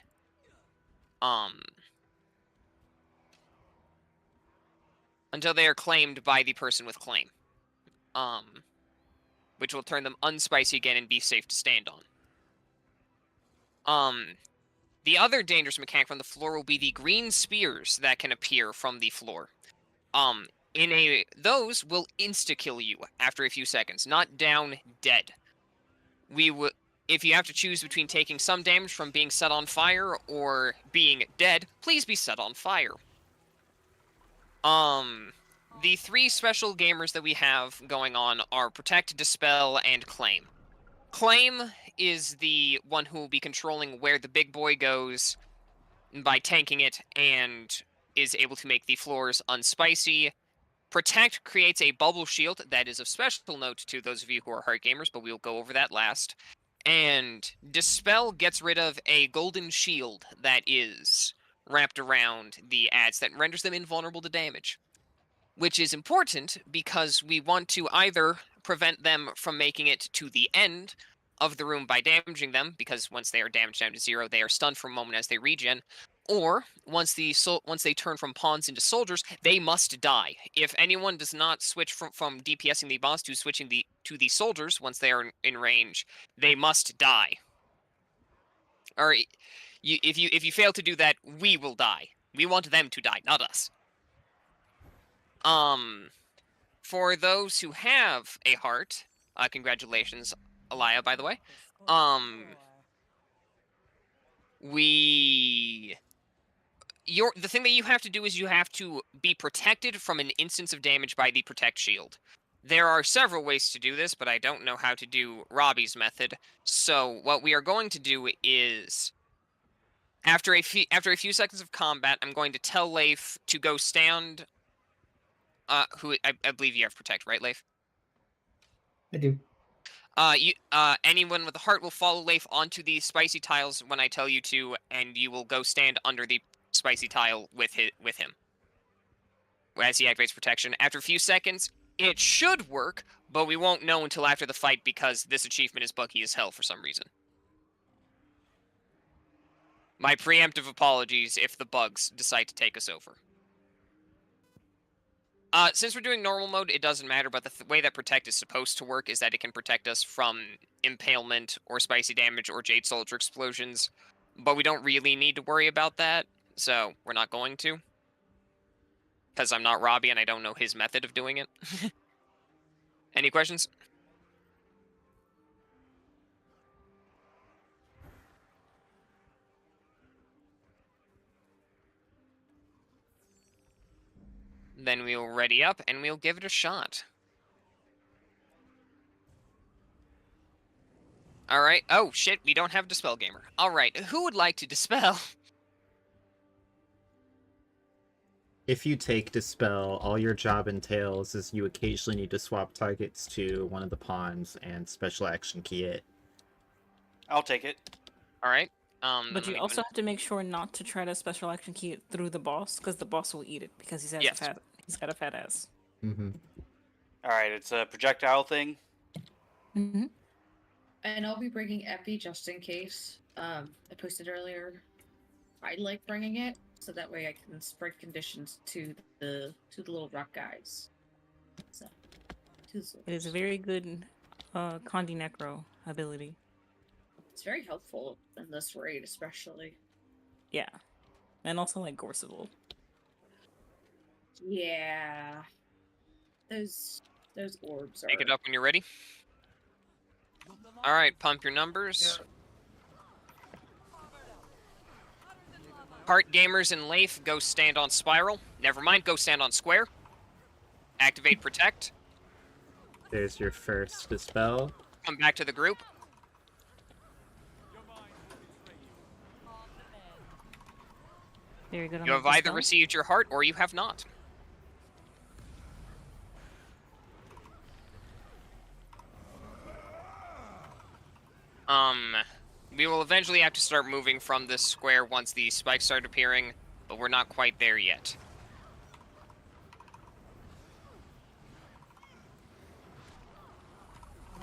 person with claim. Which will turn them unspicy again and be safe to stand on. The other dangerous mechanic from the floor will be the green spears that can appear from the floor. Those will insta-kill you after a few seconds, not down dead. If you have to choose between taking some damage from being set on fire or being dead, please be set on fire. The 3 special gamers that we have going on are Protect, Dispel, and Claim. Claim is the one who will be controlling where the big boy goes by tanking it and is able to make the floors unspicy. Protect creates a bubble shield that is of special note to those of you who are hard gamers, but we'll go over that last. And Dispel gets rid of a golden shield that is wrapped around the ads that renders them invulnerable to damage. Which is important because we want to either prevent them from making it to the end of the room by damaging them, because once they are damaged down to 0, they are stunned for a moment as they regen, or once they turn from pawns into soldiers, they must die. If anyone does not switch from DPSing the boss to switching to the soldiers once they are in range, they must die. Or if you fail to do that, we will die. We want them to die, not us. For those who have a heart, congratulations, Alaya, by the way. The thing that you have to do is you have to be protected from an instance of damage by the protect shield. There are several ways to do this, but I don't know how to do Robbie's method. So what we are going to do is, after a few seconds of combat, I'm going to tell Leif to go stand. Who I believe you have protect, right, Leif? I do. Anyone with a heart will follow Leif onto the spicy tiles when I tell you to, and you will go stand under the spicy tile with him as he activates protection. After a few seconds, it should work, but we won't know until after the fight because this achievement is buggy as hell for some reason. My preemptive apologies if the bugs decide to take us over. Since we're doing normal mode, it doesn't matter, but the way that Protect is supposed to work is that it can protect us from impalement or spicy damage or Jade Soldier explosions, but we don't really need to worry about that, so we're not going to. Because I'm not Robbie and I don't know his method of doing it. Any questions? Then we'll ready up and we'll give it a shot. Alright. Oh, shit. We don't have Dispel Gamer. Alright. Who would like to dispel? If you take Dispel, all your job entails is you occasionally need to swap targets to one of the pawns and special action key it. I'll take it. Alright. But you also have to make sure not to try to special action key it through the boss, because the boss will eat it, because he's got a fat ass. Mm-hmm. Alright, it's a projectile thing. Mm-hmm. And I'll be bringing Epi just in case. I posted earlier. I like bringing it, so that way I can spread conditions to the little rock guys. So, it is a very good Condi Necro ability. It's very helpful in this raid, especially. Yeah, and also like Gorseval. Yeah, those orbs are. Take it up when you're ready. Alright, pump your numbers. Heart Gamers and Leif, go stand on Spiral. Never mind, go stand on Square. Activate Protect. There's your first Dispel. Come back to the group. Very good. You have either received your heart or you have not. We will eventually have to start moving from this square once the spikes start appearing, but we're not quite there yet.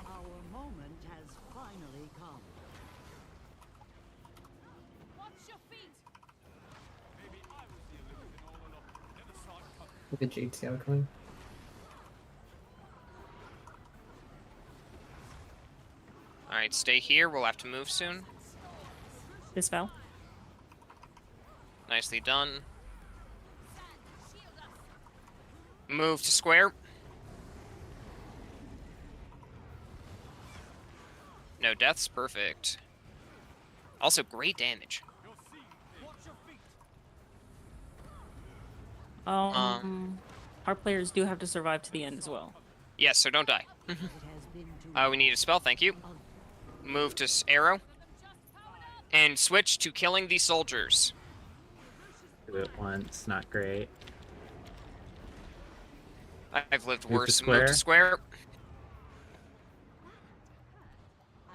Our moment has finally come. Watch your feet. Maybe I was the illusion all along. Never saw it coming. Look at Jade Sail coming. Alright, stay here. We'll have to move soon. Dispel. Nicely done. Move to square. No deaths, perfect. Also, great damage. Our players do have to survive to the end as well. Yes, so don't die. We need a spell, thank you. Move to arrow. And switch to killing the soldiers. Do it once, not great. I've lived Move to worse. square. Move to square.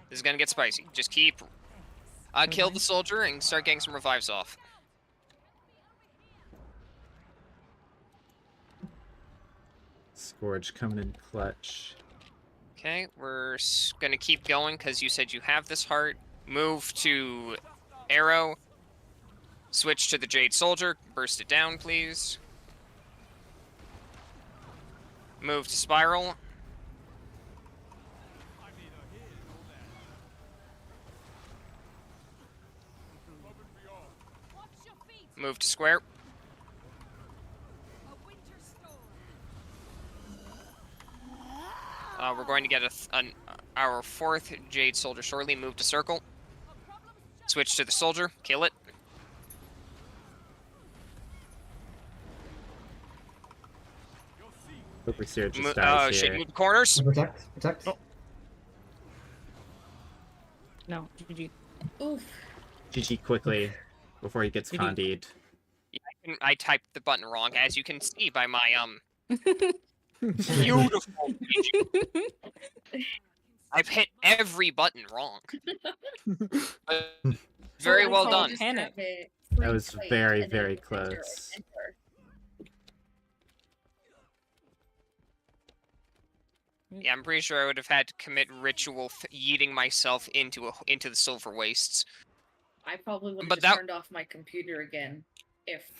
This is gonna get spicy. Just keep... kill the soldier and start getting some revives off. Scourge coming in clutch. Okay, we're gonna keep going because you said you have this heart. Move to arrow. Switch to the Jade Soldier. Burst it down, please. Move to spiral. Move to square. We're going to get our 4th Jade Soldier shortly. Move to circle. Switch to the soldier. Kill it. Overseer just dies Shit, here. move to corners. Protect. Protect. Oh. No, GG. Oof. GG quickly before he gets GG. condied. Yeah, I typed the button wrong, as you can see by my beautiful. I've hit every button wrong. Very well done. Panic. That was very, very close. Yeah, I'm pretty sure I would have had to commit ritual yeeting myself into the silver wastes. I probably would have But just that- turned off my computer again if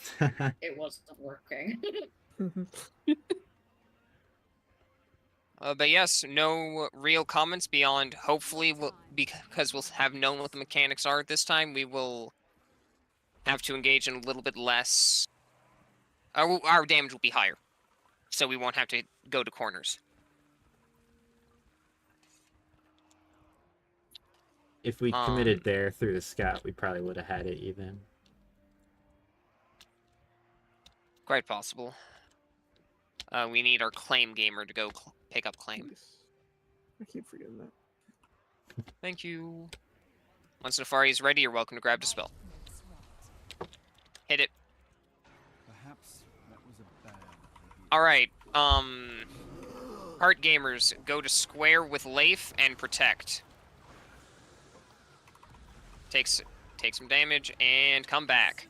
it wasn't working. But yes, no real comments beyond hopefully because we'll have known what the mechanics are this time, we will have to engage in a little bit less. Our damage will be higher, so we won't have to go to corners. If we committed there through the scout, we probably would have had it even. Quite possible. We need our claim gamer to go pick up claim. I keep forgetting that. Thank you. Once Nefari is ready, you're welcome to grab the spell. Hit it. Perhaps that was a bad idea. Alright, Heart gamers, go to square with Leif and protect. Take some damage and come back.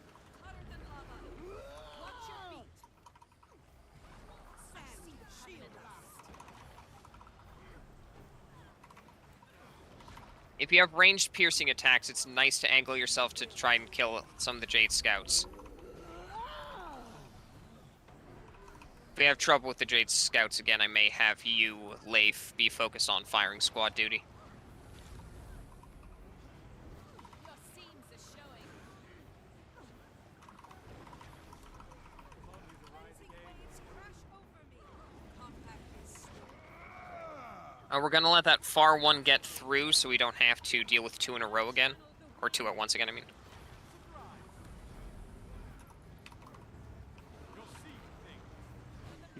If you have ranged piercing attacks, it's nice to angle yourself to try and kill some of the Jade Scouts. If we have trouble with the Jade Scouts again, I may have you, Leif, be focused on firing squad duty. We're gonna let that far one get through so we don't have to deal with 2 in a row again. Or 2 at once again, I mean.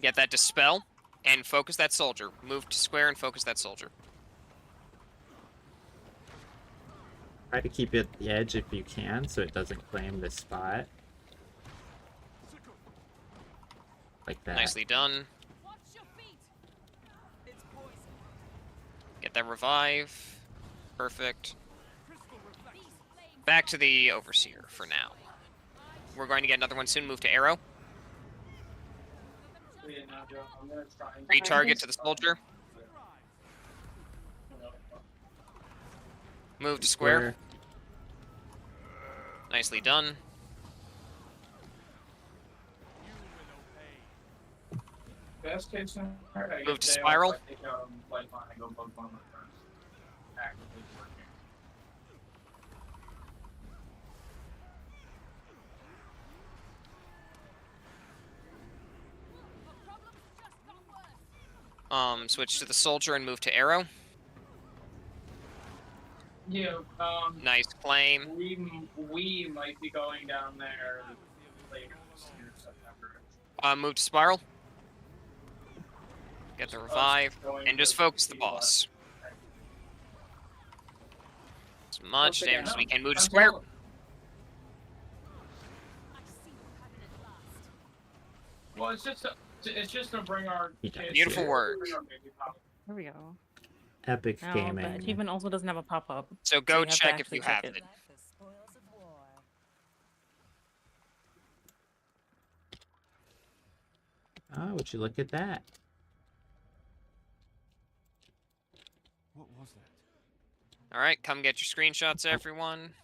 Get that dispel, and focus that soldier. Move to square and focus that soldier. Try to keep it at the edge if you can, so it doesn't claim this spot. Like that. Nicely done. Get that revive. Perfect. Back to the Overseer for now. We're going to get another one soon. Move to arrow. Retarget to the soldier. Move to square. Nicely done. Best case scenario, Move to spiral. Switch to the soldier and move to arrow. Yeah, Nice claim. we might be going down there later this year, September. Move to spiral. Get the revive, and just focus the boss. As much damage as we can. Move to square. Well, it's just to bring our kids. Beautiful work. There we go. Epic Now, gaming. the achievement also doesn't have a pop-up. So go you have to check if actually you check have it. Oh, would you look at that? What was that? All right, come get your screenshots, everyone.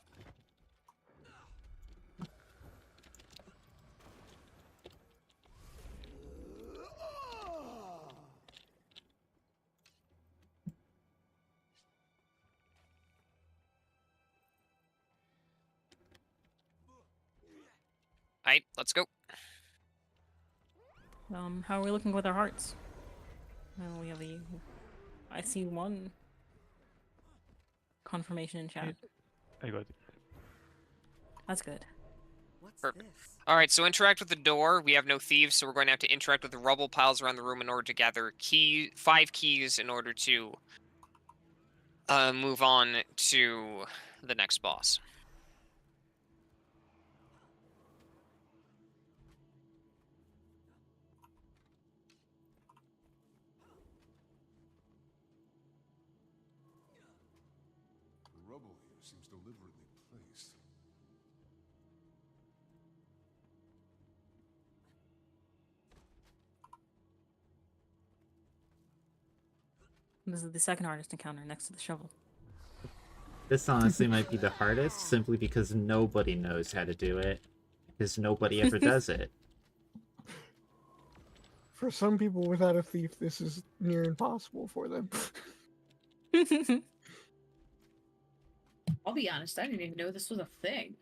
All right, let's go. How are we looking with our hearts? We have a. I see one confirmation in chat. I got it. That's good. Perfect. All right, so interact with the door. We have no thieves, so we're going to have to interact with the rubble piles around the room in order to gather 5 keys in order to move on to the next boss. The rubble here seems deliberately placed. This is the second hardest encounter next to the shovel. This honestly might be the hardest, simply because nobody knows how to do it. Because nobody ever does it. For some people without a thief, this is near impossible for them. I'll be honest, I didn't even know this was a thing.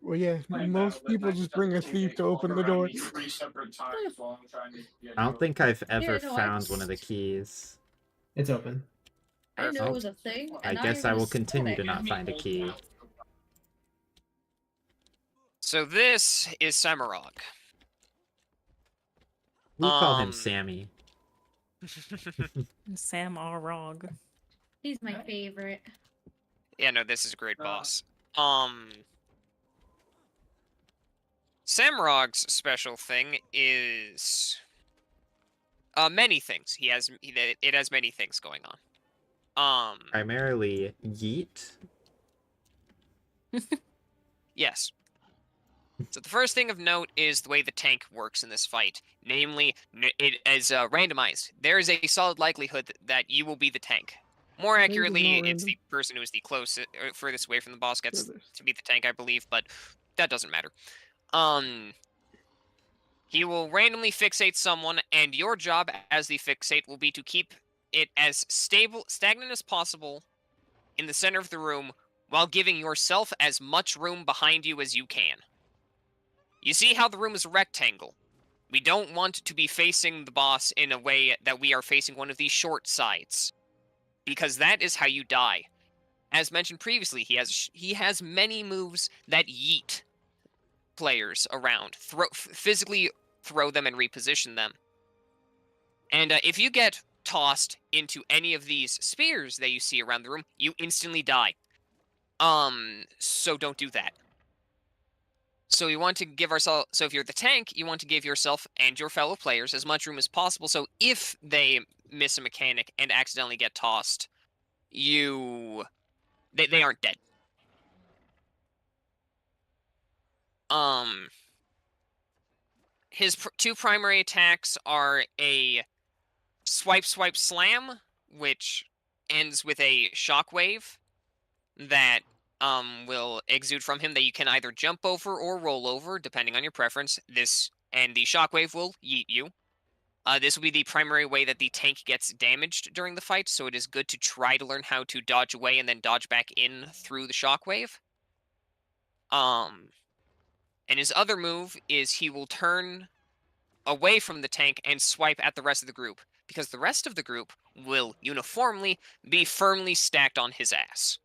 Well, yeah, most people just bring a thief to open the door. 3 separate times while I'm trying to get I don't think I've ever no, found one of the keys. It's open. I didn't know it was a thing. I And now guess you're I will gonna continue to steal it. not find a key. So this is Semirog. We call him Sammy. Sam Rog. He's my favorite. Yeah, no, this is a great boss. Samrog's special thing is many things. It has many things going on. Primarily Yeet. Yes. So the first thing of note is the way the tank works in this fight. Namely, it is randomized. There is a solid likelihood that you will be the tank. More Tank is accurately, not it's the random. person who is the closest, or furthest away from the boss gets Furthest. to be the tank, I believe, but that doesn't matter. He will randomly fixate someone, and your job as the fixate will be to keep it as stagnant as possible in the center of the room, while giving yourself as much room behind you as you can. You see how the room is a rectangle. We don't want to be facing the boss in a way that we are facing one of these short sides, because that is how you die. As mentioned previously, he has many moves that yeet players around, physically throw them and reposition them. And if you get tossed into any of these spears that you see around the room, you instantly die. So don't do that. So we want to give ourselves. So if you're the tank, you want to give yourself and your fellow players as much room as possible. So if they miss a mechanic and accidentally get tossed, they aren't dead. His 2 primary attacks are a swipe, swipe, slam, which ends with a shockwave that will exude from him that you can either jump over or roll over, depending on your preference. And the shockwave will yeet you. This will be the primary way that the tank gets damaged during the fight, so it is good to try to learn how to dodge away and then dodge back in through the shockwave. And his other move is he will turn away from the tank and swipe at the rest of the group, because the rest of the group will uniformly be firmly stacked on his ass.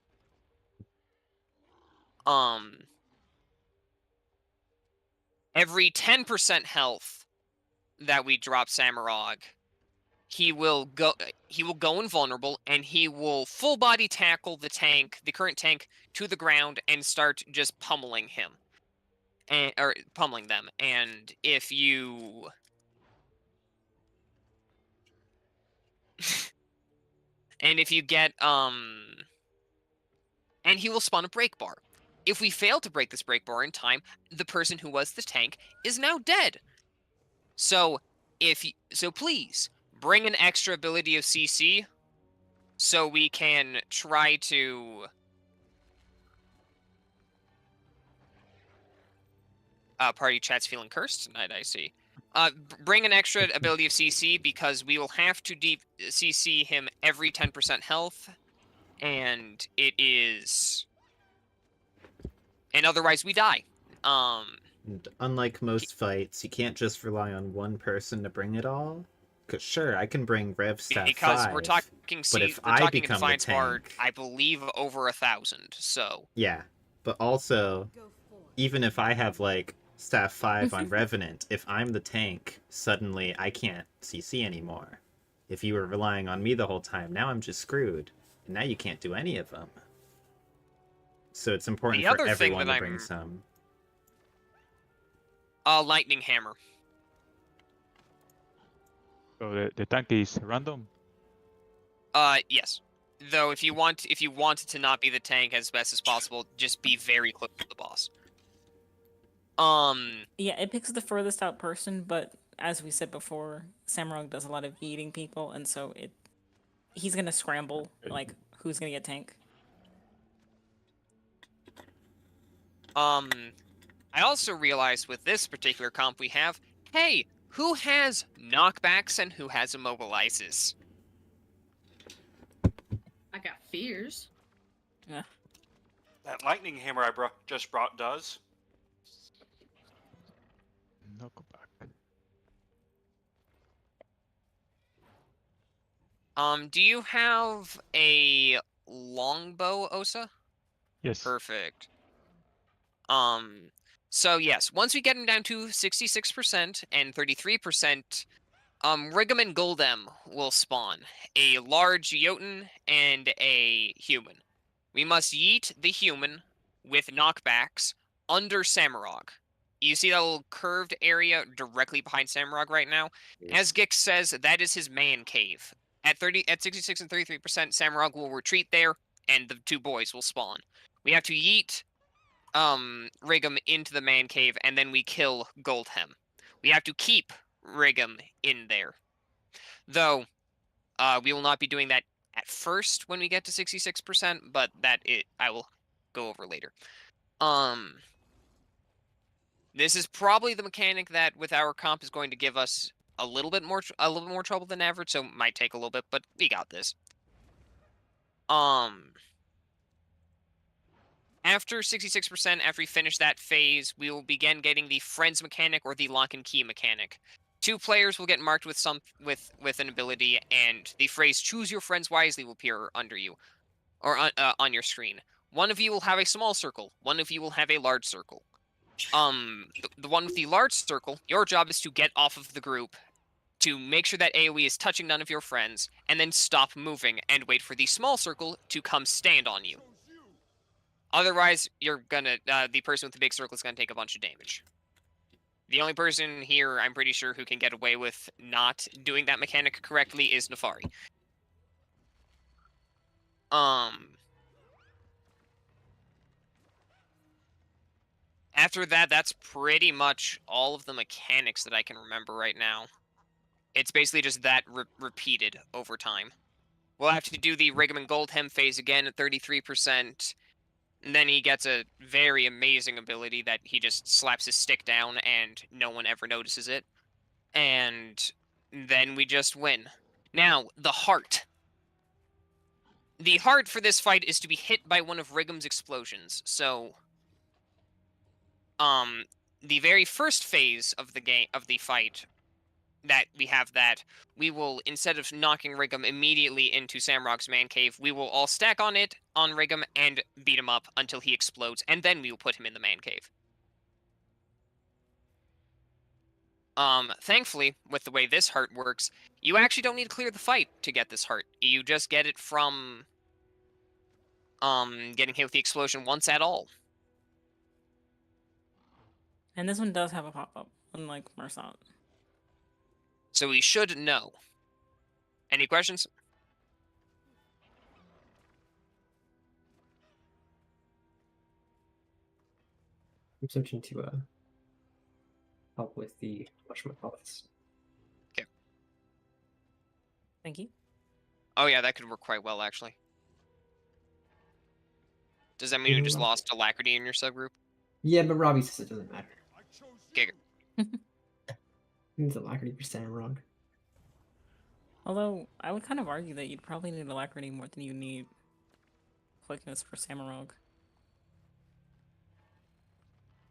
Every 10% health that we drop Samarog, he will go invulnerable, and he will full body tackle the current tank, to the ground and start just pummeling him. Or pummeling them. And if you get and he will spawn a break bar. If we fail to break this break bar in time, the person who was the tank is now dead. So please bring an extra ability of CC so we can try to party chat's feeling cursed tonight, I see. Bring an extra ability of CC because we will have to deep CC him every 10% health, and it is, and otherwise we die. And unlike most fights, you can't just rely on one person to bring it all. Cause sure, I can bring Rev Staff Because 5, we're talking but if we're I talking in become the Defiance Bard, tank, I believe over 1,000. So yeah. But also, even if I have like Staff 5 on Revenant, if I'm the tank, suddenly I can't CC anymore. If you were relying on me the whole time, now I'm just screwed. And now you can't do any of them. So it's important the for other thing everyone that to bring I'm some. lightning hammer. So the tank is random. Yes. Though if you wanted to not be the tank as best as possible, just be very close to the boss. Yeah, it picks the furthest out person, but as we said before, Samurag does a lot of eating people, and so he's gonna scramble, like, who's gonna get tank. I also realized with this particular comp we have, hey, who has knockbacks and who has immobilizes? I got fears. Yeah. That lightning hammer I just brought does. Knockback. Do you have a longbow, Osa? Yes. Perfect. So yes, once we get him down to 66% and 33%, Rigum and Goldem will spawn. A large Jotun and a human. We must yeet the human with knockbacks under Samurag. You see that little curved area directly behind Samurag right now? As Gix says, that is his man cave. At 66 and 33%, Samurag will retreat there, and the two boys will spawn. We have to yeet Rigum into the man cave, and then we kill Goldhem. We have to keep Rigum in there. Though, we will not be doing that at first when we get to 66%, but I will go over later. This is probably the mechanic that with our comp is going to give us a little bit more trouble than average, so might take a little bit, but we got this. After 66%, after we finish that phase, we will begin getting the friends mechanic or the lock and key mechanic. 2 players will get marked with with an ability, and the phrase "choose your friends wisely" will appear under you, or on your screen. One of you will have a small circle. One of you will have a large circle. The one with the large circle, your job is to get off of the group, to make sure that AoE is touching none of your friends, and then stop moving and wait for the small circle to come stand on you. Otherwise, you're gonna the person with the big circle is gonna take a bunch of damage. The only person here, I'm pretty sure, who can get away with not doing that mechanic correctly is Nefari. After that, that's pretty much all of the mechanics that I can remember right now. It's basically just that repeated over time. We'll have to do the Rigum and Goldhem phase again at 33%. And then he gets a very amazing ability that he just slaps his stick down and no one ever notices it. And then we just win. Now, the heart. The heart for this fight is to be hit by one of Rigum's explosions. So, the very first phase of the fight that we will, instead of knocking Rigum immediately into Samurag's man cave, we will all stack on Rigum and beat him up until he explodes, and then we will put him in the man cave. Thankfully, with the way this heart works, you actually don't need to clear the fight to get this heart. You just get it from getting hit with the explosion once at all. And this one does have a pop-up, unlike Marsat. So we should know. Any questions? I'm switching to help with the whatchamacallits. Okay. Thank you. Oh yeah, that could work quite well actually. Does that mean you just lost alacrity in your subgroup? Yeah, but Robbie says it doesn't matter. Giga. It's alacrity for Samurog. Although, I would kind of argue that you'd probably need alacrity more than you need quickness for Samurog.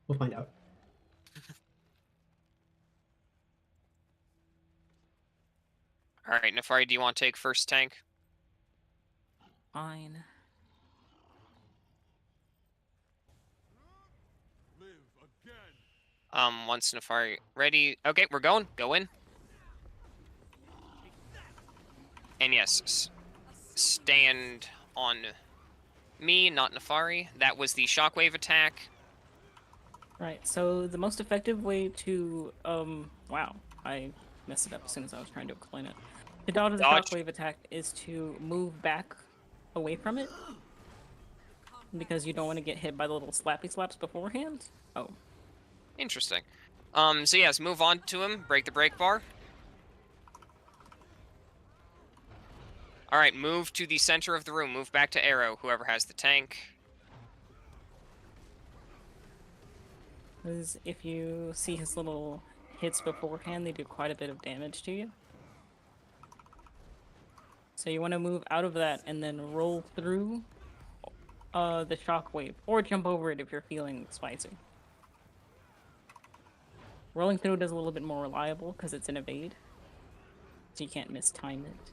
We'll find out. Alright, Nefari, do you want to take first tank? Fine. Once Nefari ready. Okay, we're going. Go in. And yes, stand on me, not Nefari. That was the shockwave attack. Right, so the most effective way to, wow, I messed it up as soon as I was trying to explain it. To dodge the shockwave attack is to move back away from it, because you don't want to get hit by the little slappy slaps beforehand. Oh. Interesting. So yes, move on to him, break the break bar. Alright, move to the center of the room, move back to Arrow, whoever has the tank. Because if you see his little hits beforehand, they do quite a bit of damage to you. So you want to move out of that and then roll through the shockwave, or jump over it if you're feeling spicy. Rolling through it is a little bit more reliable because it's an evade, so you can't mistime it.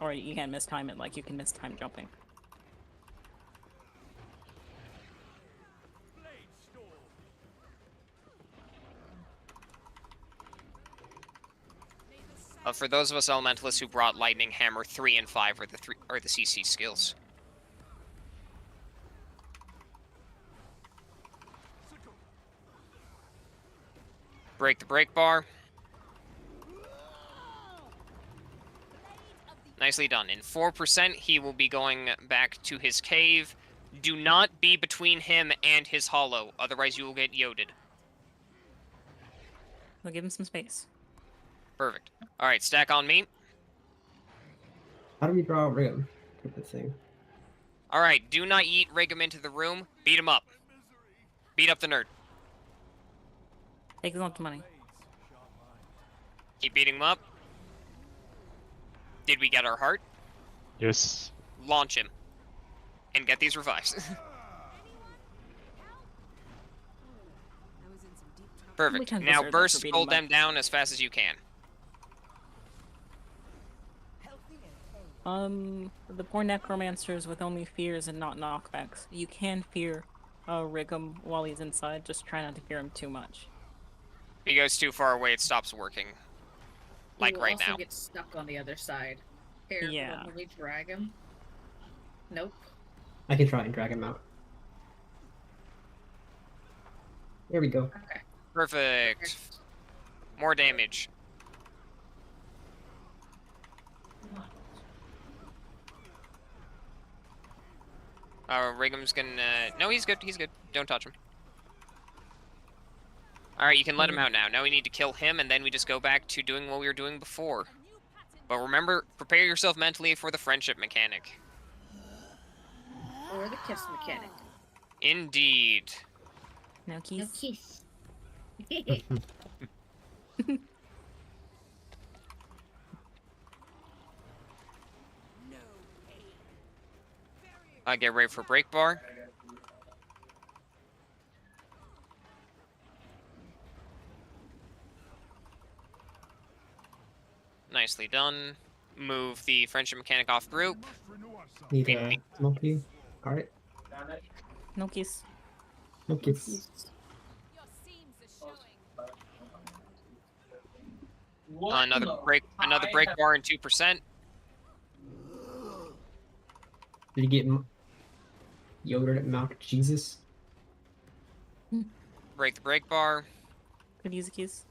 Or you can't mistime it like you can mistime jumping. For those of us elementalists who brought Lightning Hammer, 3 and 5 are the CC skills. Break the break bar. Nicely done. In 4%, he will be going back to his cave. Do not be between him and his hollow, otherwise you will get yoded. We'll give him some space. Perfect. Alright, stack on me. How do we draw a rim with this thing? Alright, do not eat Rigum into the room. Beat him up. Beat up the nerd. Take a lot of money. Keep beating him up. Did we get our heart? Yes. Launch him. And get these revives. Perfect. Now burst pull them down as fast as you can. The poor necromancers with only fears and not knockbacks. You can fear Rigum while he's inside, just try not to fear him too much. If he goes too far away, it stops working. Like He will right also now. get stuck on the other side. Here, Yeah. will we drag him? Nope. I can try and drag him out. There we go. Okay. Perfect. More damage. Rigum's gonna... No, he's good. He's good. Don't touch him. Alright, you can let him out now. Now we need to kill him, and then we just go back to doing what we were doing before. But remember, prepare yourself mentally for the friendship mechanic. Or the kiss mechanic. Indeed. No keys. No kiss. Get ready for break bar. Nicely done. Move the friendship mechanic off group. Need a multi. Alright. No keys. No kiss. Another break bar and 2%. Did you get Yoda at Mount Jesus? Break the break bar. Could use the keys.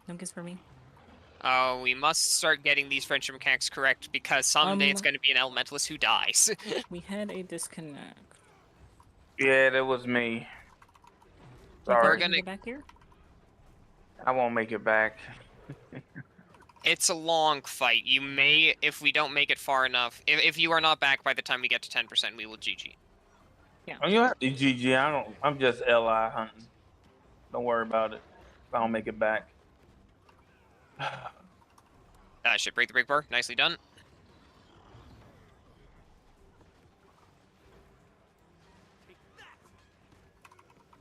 No kiss for me. Oh, we must start getting these friendship mechanics correct because someday it's going to be an elementalist who dies. We had a disconnect. Yeah, that was me. We're Sorry. gonna get back here. I won't make it back. It's a long fight. You may, if we don't make it far enough, if you are not back by the time we get to 10%, we will GG. Oh, you have to GG. I'm just LI hunting. Don't worry about it. If I don't make it back. Shit, break the break bar. Nicely done.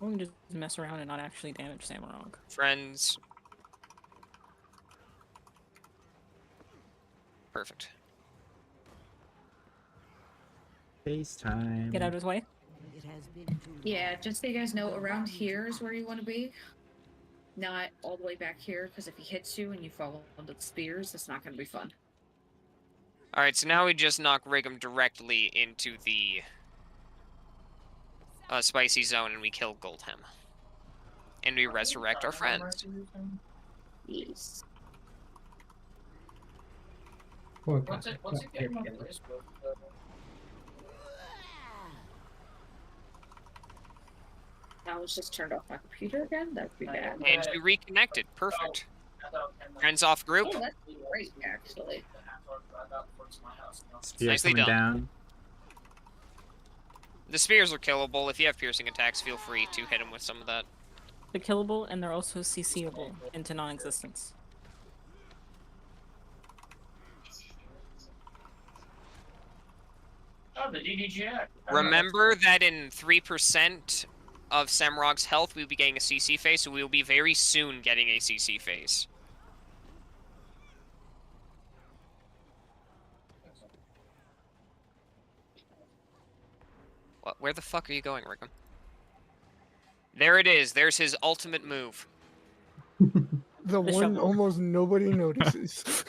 We can just mess around and not actually damage Samurog. Friends. Perfect. FaceTime. Get out of his way. Yeah, just so you guys know, around here is where you want to be. Not all the way back here, because if he hits you and you fall into the spears, it's not going to be fun. Alright, so now we just knock Rigum directly into the spicy zone and we kill Goldham. And we resurrect our friends. Yes. What's it getting on this book? Now it's just turned off my computer again. That'd be bad. And we reconnected. Perfect. Friends off group. Oh, that's great, actually. Spear Nicely coming done. down. The spears are killable. If you have piercing attacks, feel free to hit him with some of that. They're killable and they're also CCable into non-existence. Oh, the DDGX. Remember that in 3% of Samurog's health, we'll be getting a CC phase, so we will be very soon getting a CC phase. What? Where the fuck are you going, Rickham? There it is. There's his ultimate move. The one almost nobody notices.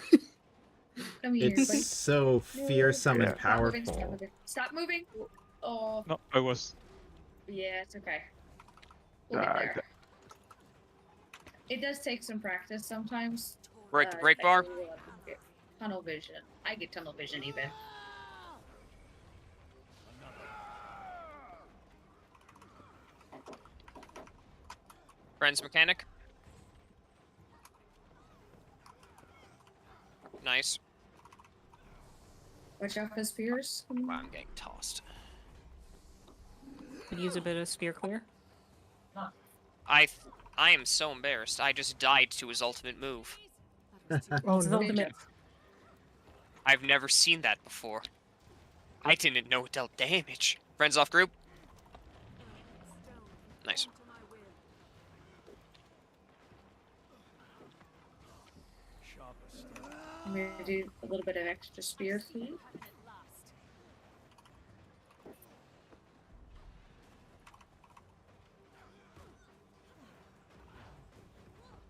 Come here, buddy. It's so fearsome and Stop moving, powerful. stop moving. Stop moving. Oh. No, I was. Yeah, it's okay. We'll get there. It does take some practice sometimes. Break the break bar. Tunnel vision. I get tunnel vision even. Friends mechanic. Nice. Watch out for spears. Wow, I'm getting tossed. Could use a bit of spear clear. I am so embarrassed. I just died to his ultimate move. Oh, It's his no. ultimate. I've never seen that before. I didn't know it dealt damage. Friends off group. Nice. I'm gonna do a little bit of extra spear feed.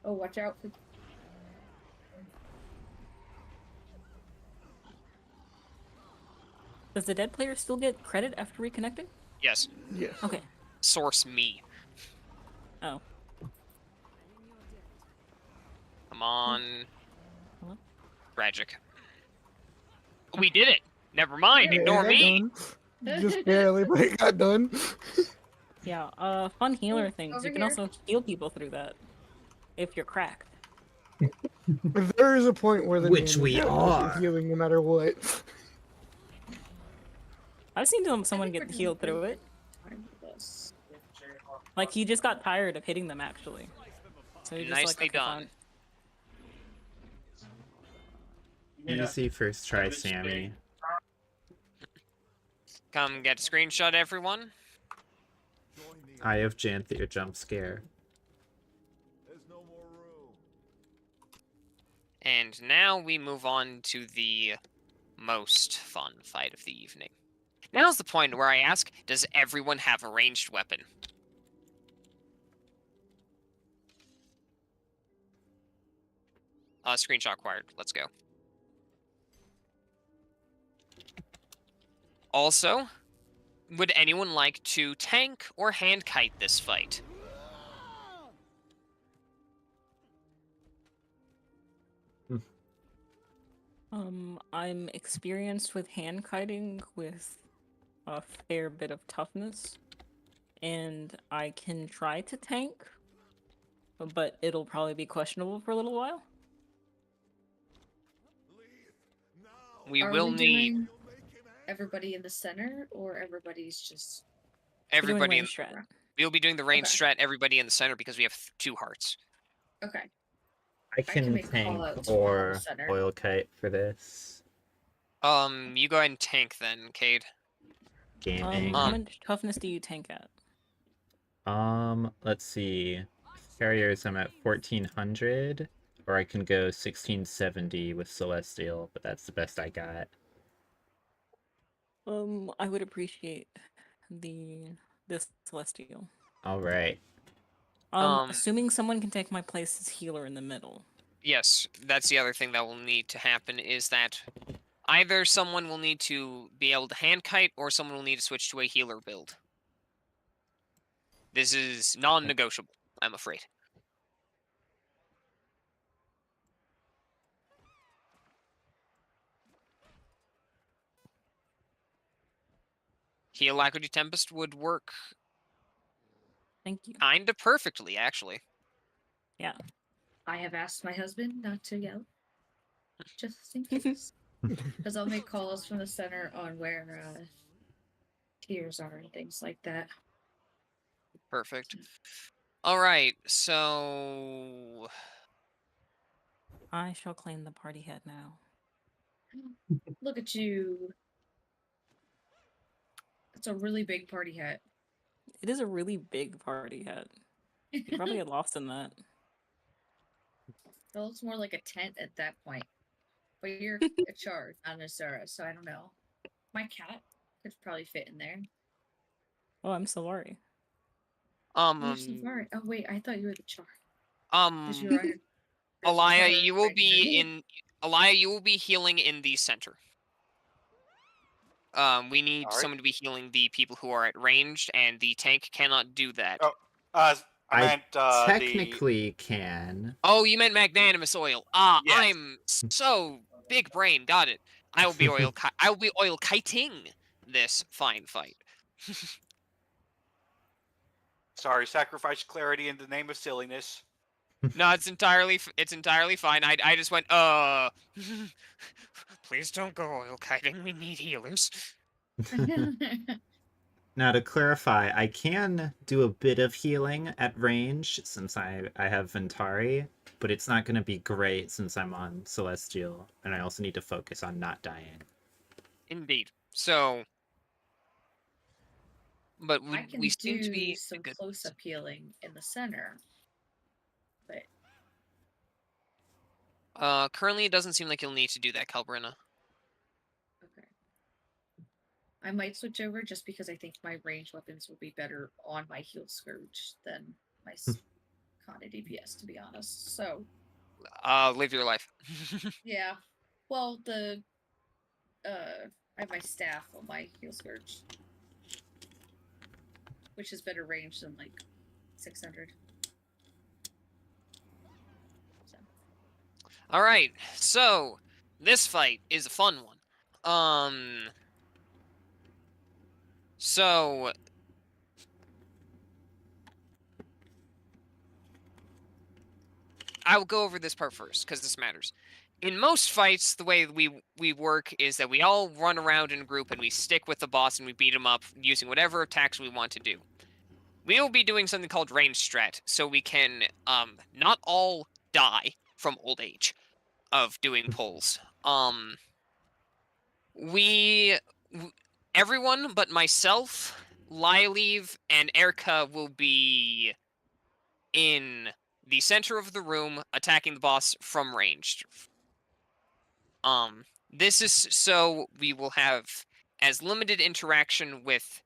Oh, watch out for. Does the dead player still get credit after reconnecting? Yes. Yes. Okay. Source me. Oh. Come on. Hello? Tragic. We did it. Never mind. Yeah, Ignore it got me. done. Just barely, but it got done. Yeah, fun healer things. over You can here. also heal people through that. If you're cracked. There is a point where the Which damage we is are. healing no matter what. I've seen someone get healed through it. Like, he just got tired of hitting them, actually. So he just Nicely like, okay, done. fine. Easy first try, Sammy. Come get a screenshot, everyone. Eye of Janthir jump scare. And now we move on to the most fun fight of the evening. Now's the point where I ask, does everyone have a ranged weapon? Screenshot acquired. Let's go. Also, would anyone like to tank or hand kite this fight? I'm experienced with hand kiting with a fair bit of toughness, and I can try to tank, but it'll probably be questionable for a little while. We Are will we need doing everybody in the center, or everybody's just everybody in. range strat. We'll be doing the range Okay. strat, everybody in the center, because we have 2 hearts. okay? I can can make tank call-outs from the or center. oil kite for this. You go ahead and tank then, Cade. Gaming. How much toughness do you tank at? Let's see. Carriers, I'm at 1400, or I can go 1670 with Celestial, but that's the best I got. I would appreciate this celestial. All right. Assuming someone can take my place as healer in the middle. Yes, that's the other thing that will need to happen is that either someone will need to be able to hand kite, or someone will need to switch to a healer build. This is non-negotiable, I'm afraid. Heal Alacrity Tempest would work. Thank you. Kinda perfectly, actually. Yeah. I have asked my husband not to yell, just in case, because I'll make calls from the center on where tiers are and things like that. Perfect. All right, so I shall claim the party head now. Look at you. It's a really big party hat. It is a really big party hat. You probably get lost in that. It looks more like a tent at that point. But you're a Char, not an Asura, so I don't know. My cat could probably fit in there. Oh, I'm Solari. You're Safari. Oh wait, I thought you were the Char. You were under- Alaya, Char you will right be underneath. Alaya, you will be healing in the center. We need someone to be healing the people who are at range, and the tank cannot do that. Oh, I meant technically can. Oh, you meant magnanimous oil. Ah, Yes. I'm so big brain. Got it. I will be I will be oil kiting this fine fight. Sorry, sacrifice clarity in the name of silliness. No, it's entirely fine. I just went, please don't go oil kiting. We need healers. Now to clarify, I can do a bit of healing at range since I have Ventari, but it's not going to be great since I'm on Celestial, and I also need to focus on not dying. Indeed. So, but I can we seem do to be some good. close-up healing in the center. But Currently it doesn't seem like you'll need to do that, Calbrina. okay. I might switch over just because I think my range weapons will be better on my heal scourge than my Conda DPS, to be honest. So Live your life. yeah. Well, I have my staff on my heal scourge, which is better range than like 600. So. All right, so this fight is a fun one. So I will go over this part first because this matters. In most fights, the way we work is that we all run around in a group and we stick with the boss and we beat him up using whatever attacks we want to do. We will be doing something called range strat, so we can not all die from old age of doing pulls. Everyone but myself, Lyleave, and Erica will be in the center of the room attacking the boss from range. This is so we will have as limited interaction with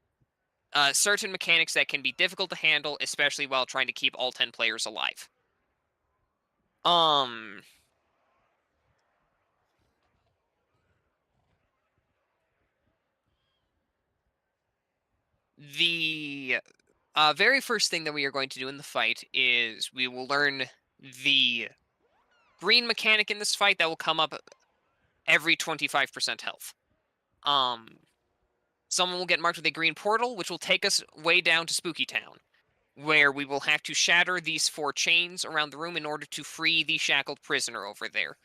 certain mechanics that can be difficult to handle, especially while trying to keep all 10 players alive. The very first thing that we are going to do in the fight is we will learn the green mechanic in this fight that will come up every 25% health. Someone will get marked with a green portal, which will take us way down to Spooky Town, where we will have to shatter these 4 chains around the room in order to free the shackled prisoner over there.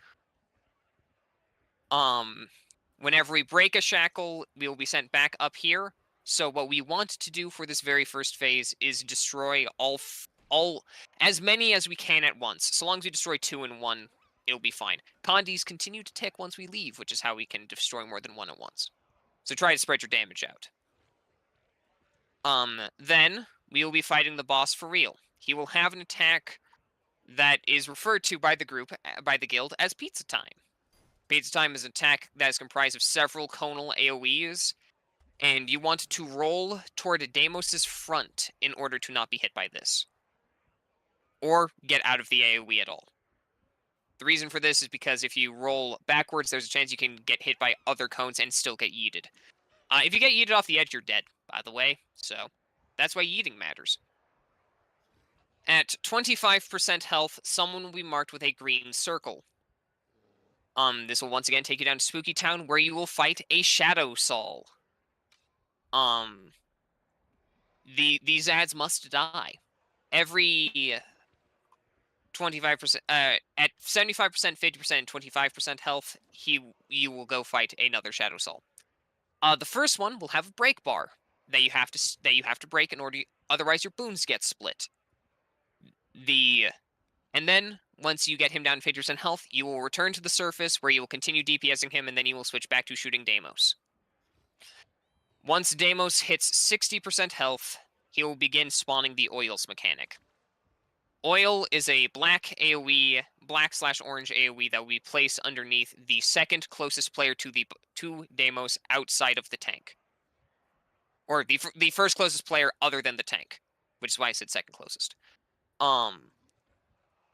Whenever we break a shackle, we will be sent back up here. So what we want to do for this very first phase is destroy all as many as we can at once. So long as we destroy 2 in one, it'll be fine. Condis continue to tick once we leave, which is how we can destroy more than one at once. So try to spread your damage out. Then we will be fighting the boss for real. He will have an attack that is referred to by the group, by the guild, as Pizza Time. Pizza Time is an attack that is comprised of several conal AoEs, and you want to roll toward Deimos' front in order to not be hit by this. Or get out of the AoE at all. The reason for this is because if you roll backwards, there's a chance you can get hit by other cones and still get yeeted. If you get yeeted off the edge, you're dead, by the way, so that's why yeeting matters. At 25% health, someone will be marked with a green circle. This will once again take you down to Spooky Town, where you will fight a Shadow Sol. These ads must die. Every 25%, at 75%, 50%, and 25% health, you will go fight another Shadow Sol. The first one will have a break bar that you have to break in order, otherwise your boons get split. And then, once you get him down to 50% health, you will return to the surface where you will continue DPSing him, and then you will switch back to shooting Deimos. Once Deimos hits 60% health, he will begin spawning the Oils mechanic. Oil is a black AoE, black/orange AoE that we place underneath the second closest player to Deimos outside of the tank. Or the first closest player other than the tank, which is why I said second closest.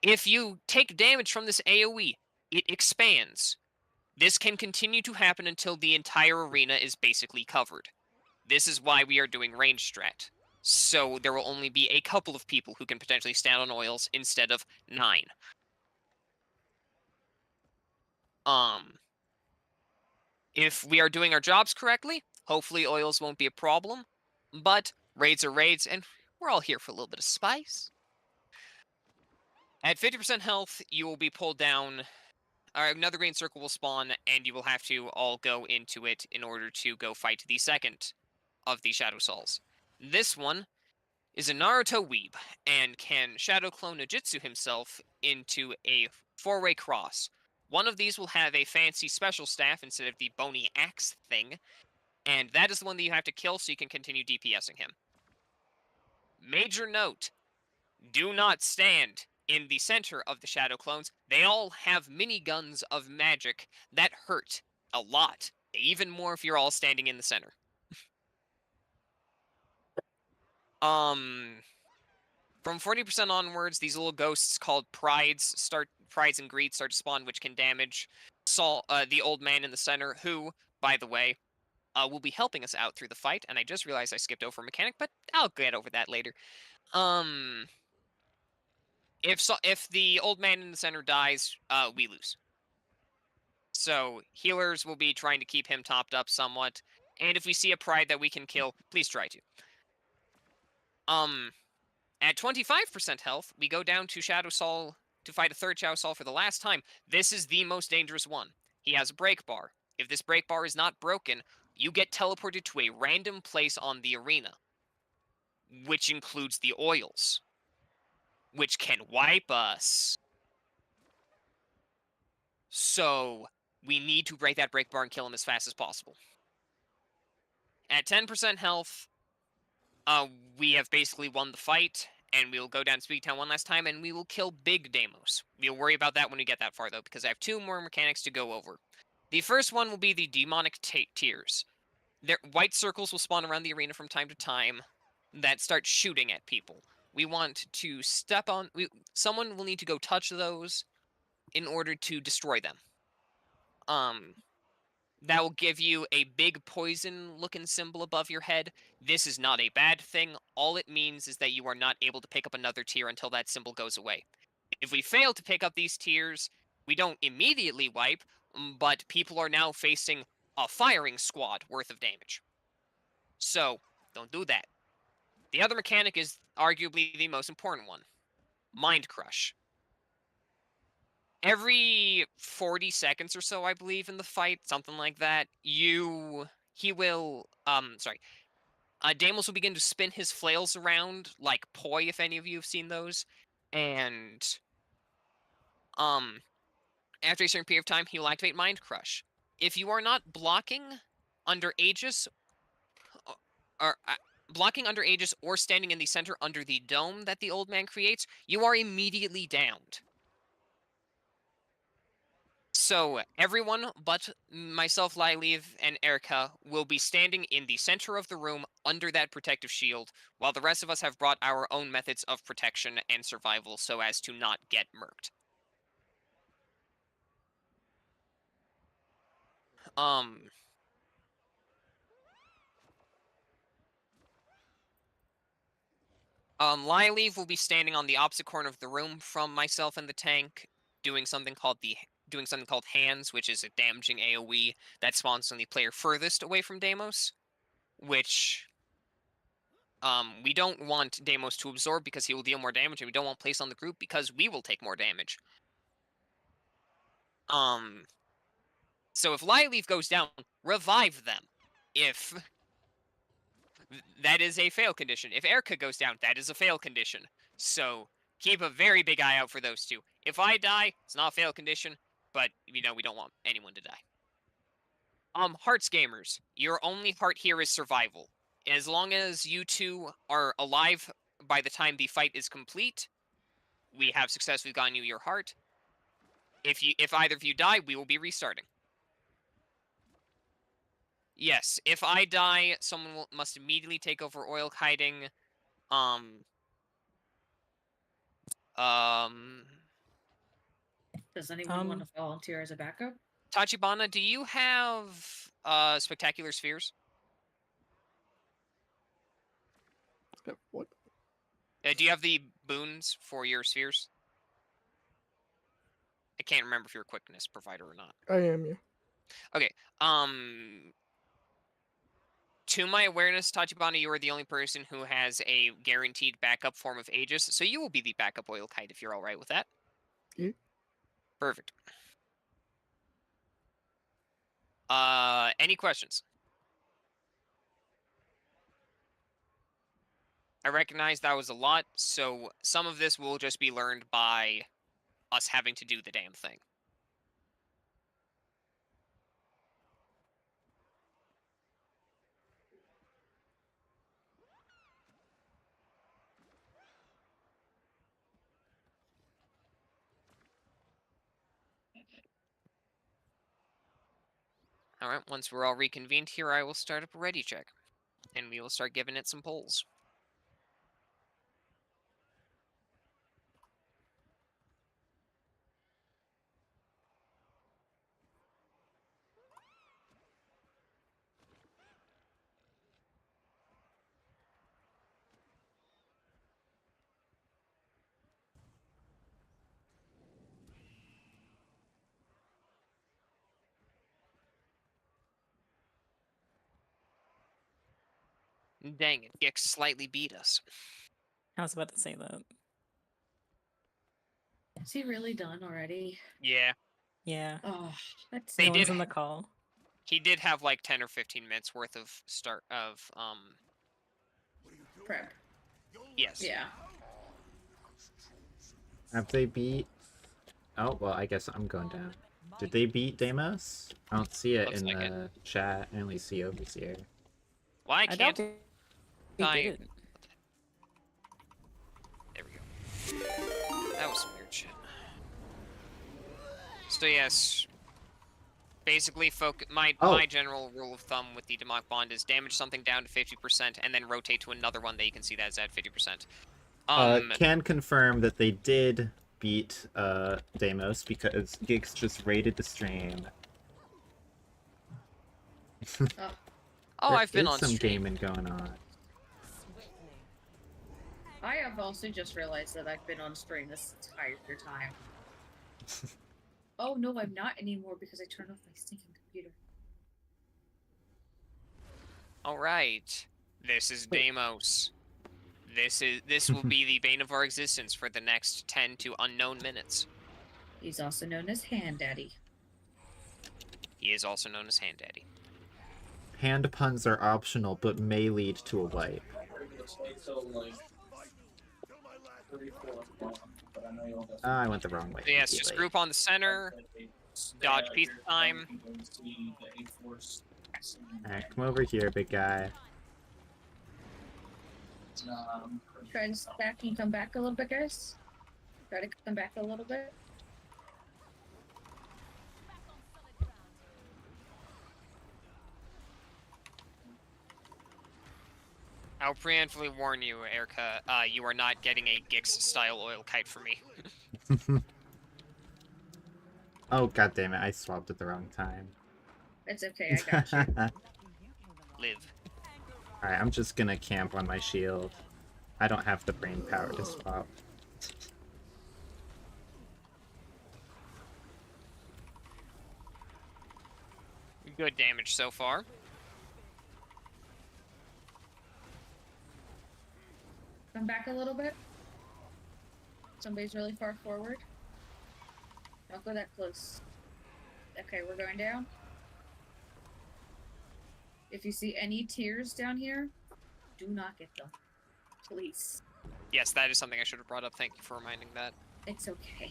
If you take damage from this AoE, it expands. This can continue to happen until the entire arena is basically covered. This is why we are doing range strat. So there will only be a couple of people who can potentially stand on oils instead of 9. If we are doing our jobs correctly, hopefully oils won't be a problem. But raids are raids, and we're all here for a little bit of spice. At 50% health, you will be pulled down. Another green circle will spawn, and you will have to all go into it in order to go fight the second of the Shadow Sols. This one is a Naruto weeb, and can Shadow Clone Nojutsu himself into a 4-way cross. One of these will have a fancy special staff instead of the bony axe thing, and that is the one that you have to kill so you can continue DPSing him. Major note, do not stand in the center of the Shadow Clones. They all have miniguns of magic that hurt a lot, even more if you're all standing in the center. From 40% onwards, these little ghosts called Prides and Greeds start to spawn, which can damage the old man in the center, who, by the way, will be helping us out through the fight. And I just realized I skipped over a mechanic, but I'll get over that later. If the old man in the center dies, we lose. So healers will be trying to keep him topped up somewhat. And if we see a Pride that we can kill, please try to. At 25% health, we go down to Shadow Sol to fight a third Shadow Sol for the last time. This is the most dangerous one. He has a break bar. If this break bar is not broken, you get teleported to a random place on the arena, which includes the oils, which can wipe us. So we need to break that break bar and kill him as fast as possible. At 10% health, we have basically won the fight, and we will go down to Spooky Town one last time, and we will kill Big Deimos. We'll worry about that when we get that far, though, because I have 2 more mechanics to go over. The first one will be the demonic tiers. White circles will spawn around the arena from time to time that start shooting at people. We want to step on... someone will need to go touch those in order to destroy them. That will give you a big poison-looking symbol above your head. This is not a bad thing. All it means is that you are not able to pick up another tier until that symbol goes away. If we fail to pick up these tiers, we don't immediately wipe, but people are now facing a firing squad worth of damage. So, don't do that. The other mechanic is arguably the most important one. Mind Crush. every 40 seconds or so, I believe, in the fight, something like that, Deimos will begin to spin his flails around like poi, if any of you have seen those, and after a certain period of time, he will activate Mind Crush. If you are not blocking under Aegis, or blocking under Aegis or standing in the center under the dome that the old man creates, you are immediately downed. So everyone but myself, Lyleave, and Erica will be standing in the center of the room under that protective shield, while the rest of us have brought our own methods of protection and survival so as to not get murked. Lyleave will be standing on the opposite corner of the room from myself and the tank, doing something called Hands, which is a damaging AoE that spawns on the player furthest away from Deimos, which we don't want Deimos to absorb because he will deal more damage, and we don't want place on the group because we will take more damage. So if Lyleave goes down, revive them. If that is a fail condition. If Erica goes down, that is a fail condition. So keep a very big eye out for those two. If I die, it's not a fail condition, but we don't want anyone to die. Hearts gamers, your only heart here is survival. As long as you two are alive by the time the fight is complete, we have successfully gotten you your heart. If either of you die, we will be restarting. Yes, if I die, someone must immediately take over oil hiding. Does anyone want to volunteer as a backup? Tachibana, do you have spectacular spheres? What? Do you have the boons for your spheres? I can't remember if you're a quickness provider or not. I am, yeah. Okay. To my awareness, Tachibana, you are the only person who has a guaranteed backup form of Aegis, so you will be the backup oil kite if you're all right with that. Yeah. Perfect. Any questions? I recognize that was a lot, so some of this will just be learned by us having to do the damn thing. Alright, once we're all reconvened here, I will start up a ready check. And we will start giving it some pulls. Dang it, Gix slightly beat us. I was about to say that. Is he really done already? Yeah. Yeah. Oh, that's no one's in the call. He did have like 10 or 15 minutes worth of prep. Yes. Yeah. Have they beat? Oh well, I guess I'm going down. Did they beat Deimos? I don't see it Looks in like the chat. I only see Overseer. Why I can't doubt I? did it. There we go. That was some weird shit. So yes, basically, my general rule of thumb with the demonic bond is damage something down to 50% and then rotate to another one that you can see that is at 50%. Can confirm that they did beat Deimos because Gix just raided the stream. Oh, I've been on some stream. gaming going on. I have also just realized that I've been on stream this entire time. Oh no, I'm not anymore because I turned off my stinking computer. All right, this is Deimos. This will be the bane of our existence for the next 10 to unknown minutes. He's also known as Hand Daddy. He is also known as Hand Daddy. Hand puns are optional, but may lead to a wipe. I went the wrong way. So yes, Too just late. group on the center. Dodge piece time. Alright, come over here, big guy. Try to stack and come back a little bit, guys. Try to come back a little bit. I'll preemptively warn you, Erica, you are not getting a Gix-style oil kite from me. Oh, god damn it, I swapped at the wrong time. It's okay, I got you. Live. Alright, I'm just gonna camp on my shield. I don't have the brain power to swap. Good damage so far. Come back a little bit. Somebody's really far forward. Don't go that close. Okay, we're going down. If you see any tears down here, do not get them. Please. Yes, that is something I should have brought up. Thank you for reminding that. It's okay.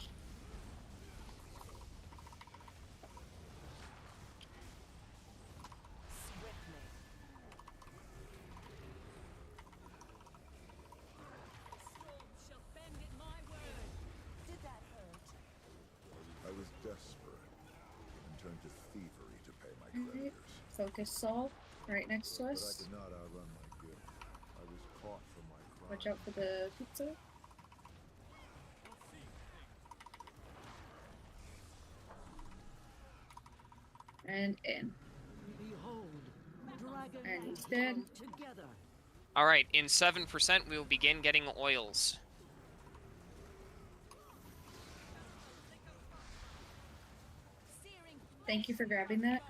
I was desperate and turned to thievery to pay my Alright. creditors. Focus Saul, right next to But I us. could not outrun my guilt. I was caught for my crime. Watch out for the pizza. And in. And he's dead. Alright, in 7%, we will begin getting oils. Thank you for grabbing that.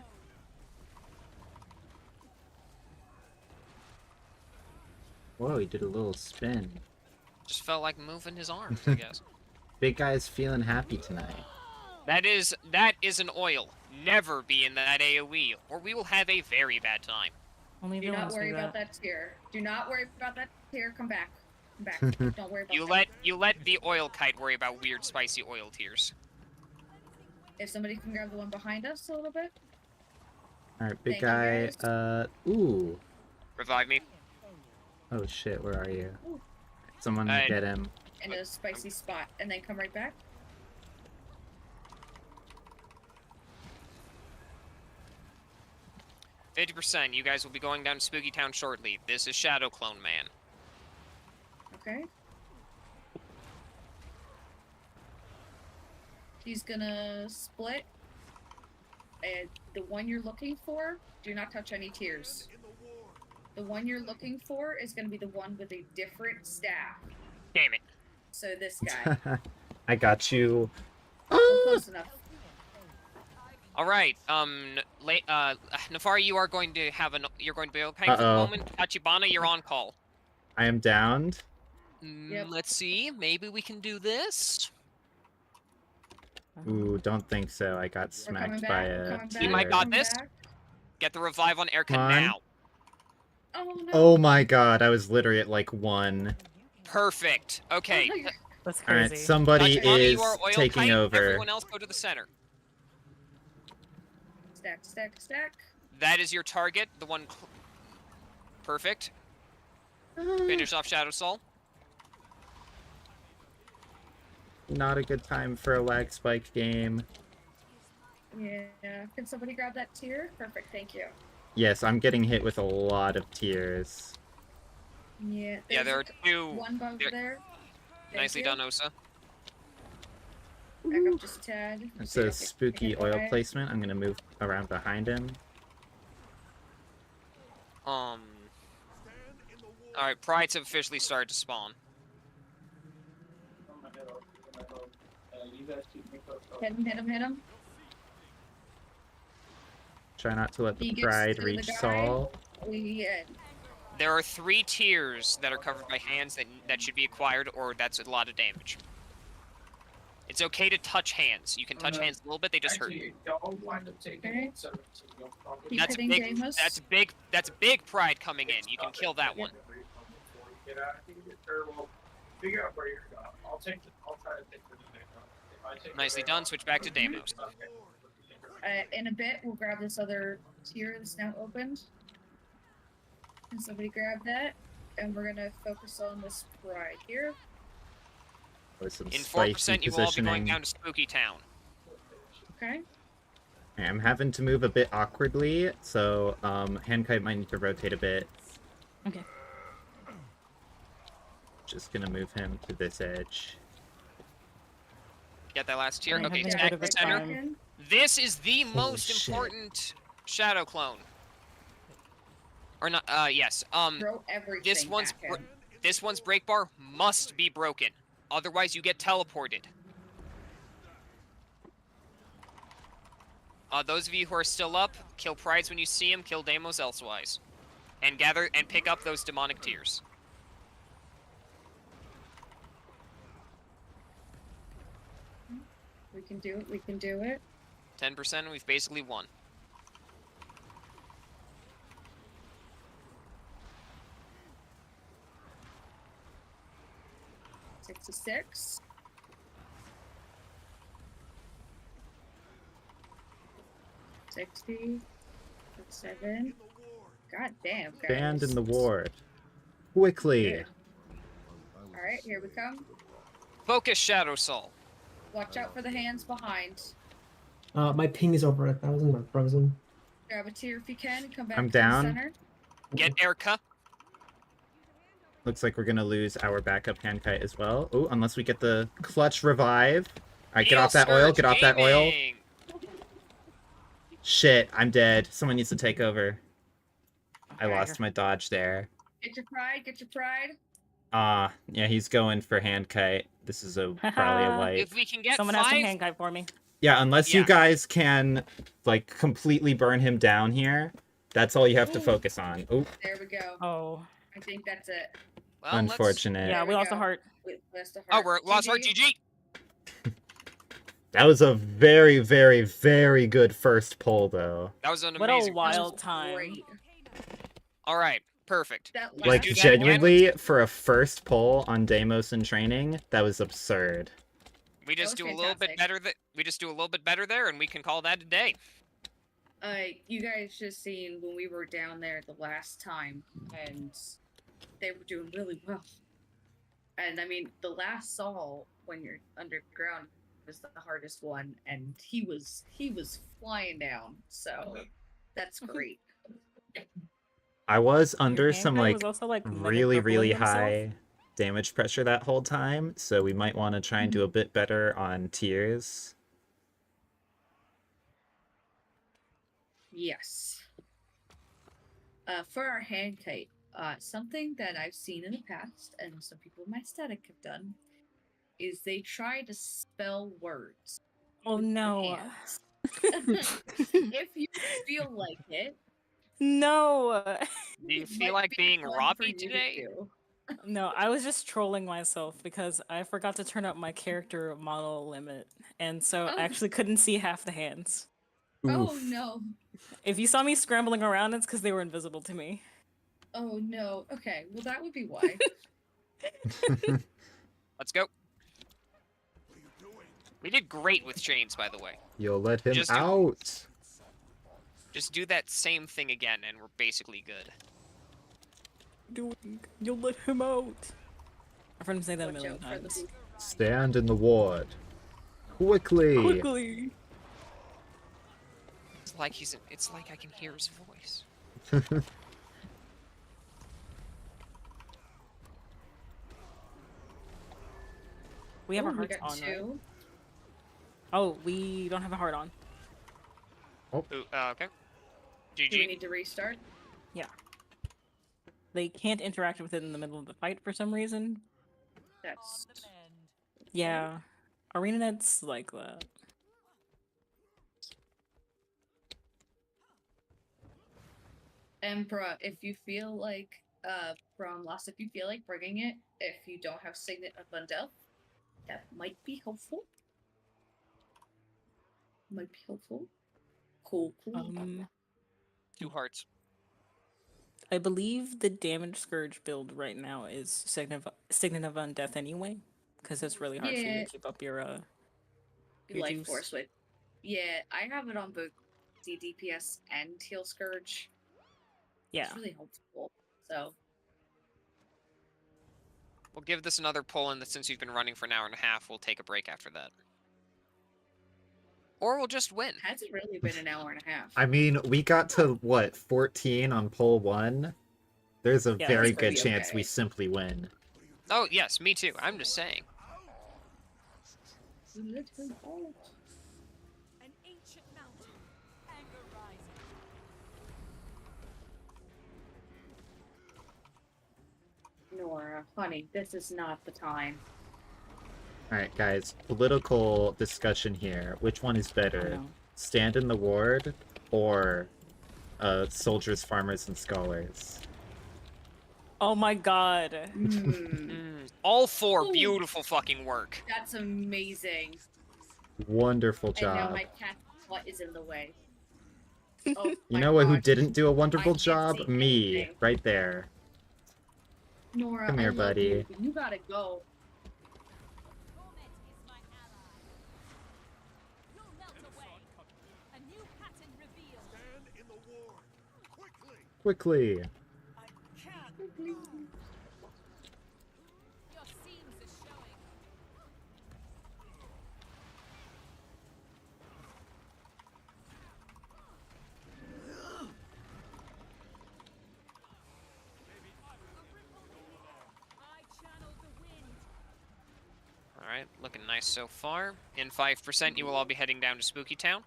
Whoa, he did a little spin. Just felt like moving his arms, I guess. Big guy's feeling happy tonight. That is an oil. Never be in that AoE, or we will have a very bad time. Only Do not villains worry do about that. that tier. Do not worry about that tier. Come back. Come back. Don't worry about that. You let the oil kite worry about weird spicy oil tears. If somebody can grab the one behind us a little bit. Alright, big Thank you, guy, ooh. Revive me. Oh shit, where are you? Ooh. Someone get him. In a spicy spot, and then come right back. %. You guys will be going down to Spooky Town shortly. This is Shadow Clone Man. Okay. He's gonna split. And the one you're looking for, do not touch any tiers. The one you're looking for is gonna be the one with a different staff. Damn it. So this guy. I got you. Close enough. All right. Nafari, you are going to have you're going to be okay for the moment. Tachibana, you're on call. I am downed. Let's see. Maybe we can do this. Ooh, don't think so. I got smacked by a You might tier. got this. Get the revive on Erica Come on. now. Oh no. Oh my god, I was literally at like 1. Perfect. Okay. That's Alright, crazy. somebody Tachibana, is you are oil taking kite. over. Everyone else go to the center. Stack, stack, stack. That is your target. The one. Perfect. Finish off Shadow Soul. Not a good time for a lag spike game. Yeah. Can somebody grab that tier? Perfect, thank you. Yes, I'm getting hit with a lot of tears. Yeah. Yeah, there are two. One bug there. Thank Nicely you. done, Osa. Back up just a tad. It's Okay, a spooky okay, oil okay. placement. I'm gonna move around behind him. All right, prides have officially started to spawn. Hit him, hit him, hit him. Try not to let He the gets pride through the reach guy. Saul. We There are 3 tiers that are covered by hands that should be acquired, or that's a lot of damage. It's okay to touch hands. You can touch hands a little bit. They just hurt. Actually, y'all wind up taking Okay. it, so you'll probably Keep That's hitting big. Deimos. That's big pride coming in. You can kill that one. before you get out of here, or well, figure out where you're going. I'll try to take the If I take Nicely the done. Switch back to Deimos. In a bit, we'll grab this other tier that's now opened. Can somebody grab that? And we're gonna focus on this pride here. With some In spicy 4%, you will all be going positioning. down to Spooky Town. Okay. I'm having to move a bit awkwardly, so Handkite might need to rotate a bit. Okay. Just gonna move him to this edge. Get that last tier. I Okay, haven't stack got the it center. time. This is the Holy most shit. important shadow clone. Or not? Yes. Throw everything This one's at him. this one's break bar must be broken. Otherwise, you get teleported. Those of you who are still up, kill prides when you see them. Kill Deimos elsewise, and gather and pick up those demonic tears. We can do it. We can do it. 10%. We've basically won. $66. $60. $7. God damn, guys. Stand in the ward. Quickly. Good. Alright, here we come. Focus Shadow Soul. Watch out for the hands behind. My ping is over 1,000. I'm frozen. Grab a tier if you can. Come back I'm to down. the center. Get Erica. Looks like we're gonna lose our backup Handkite as well. Oh, unless we get the clutch revive. Alright, get off that oil, get off that oil. Gaming. Shit, I'm dead. Someone needs to take over. I lost my dodge there. Get your pride. Get your pride. Yeah, he's going for Handkite. This is probably a wipe. If we can get Someone has some 5 hand guide for me. Yeah, unless you Yeah. guys can, like, completely burn him down here, that's all you have to Ooh. focus on. Oop, There we go. Oh. I think that's it. Well, unfortunate. Yeah, There we lost a go. heart. We lost a Oh, heart. we're lost heart. GG. That was a very, very, very good first pull, though. That was an What amazing. a wild time. Great. All right, perfect. That Like, do last that again. genuinely, for a first pull on Deimos in training, that was absurd. We just was do a little bit fantastic. better. We just do a little bit better there, and we can call that a day. You guys just seen when we were down there the last time, and they were doing really well. And I mean, the last Saul when you're underground was the hardest one, and he was flying down. So that's great. I was under Handkite some, was like, also, like, mega really, really crippling himself. high damage pressure that whole time, so we might want to try and do a bit better on tiers. Yes. For our hand kite, something that I've seen in the past, and some people in my static have done, is they try to spell words. Oh with their no. hands. If you feel like it, No. Do you it feel might like be being fun for Robbie you to today? do. No, I was just trolling myself because I forgot to turn up my character model limit, and so Oh. I actually couldn't see half the hands. Oh Oof. no. If you saw me scrambling around, it's because they were invisible to me. Oh no. Okay, well that would be why. Let's go. We did great with chains, by the way. You'll let him Just do- out! Just do that same thing again, and we're basically good. You'll let him out. I've heard him say that a Watch million out for the times. Stand in the ward. Quickly! Quickly. It's like it's like I can hear his voice. We have Ooh, our hearts got on, right? 2. Oh, we don't have a heart on. Ooh, okay. Do we GG. need to restart? Yeah. They can't interact with it in the middle of the fight for some reason. That's Yeah. ArenaNet's like that. Emperor, if you feel like from Lost, if you feel like bringing it, if you don't have Signet of Undeath, that might be helpful. might be helpful. Cool. Um, 2 hearts. I believe the damage scourge build right now is Signet of Undeath anyway, because it's really hard for you to keep up your Life juice. force with. Yeah, I have it on both the DPS and heal scourge. Yeah. It's really helpful. So We'll give this another pull, and since you've been running for an hour and a half, we'll take a break after that. Or we'll just win. has it really been an hour and a half? I mean, we got to, what, 14 on pull 1? There's a Yeah, very that's good pretty chance okay. we simply win. Oh, yes, me too. I'm just saying. An ancient mountain. Anger rising. Nora, honey, this is not the time. Alright, guys, political discussion here. Which one is better? know. Stand in the ward or soldiers, farmers, and scholars? Oh my god. All 4 Ooh. beautiful fucking work. That's amazing. Wonderful And now job. my cat's butt is in the way. Oh, You my know what? Who gosh. didn't do a wonderful can't job? see Me, anything. right there. Nora, Come here, I love buddy. you, but you gotta go. Torment is my ally. You'll melt away. A new pattern revealed. Stand in the ward. Quickly. Quickly. Your seams are showing. I channel the wind. Alright, looking nice so far. In 5%, you will all be heading down to Spooky Town.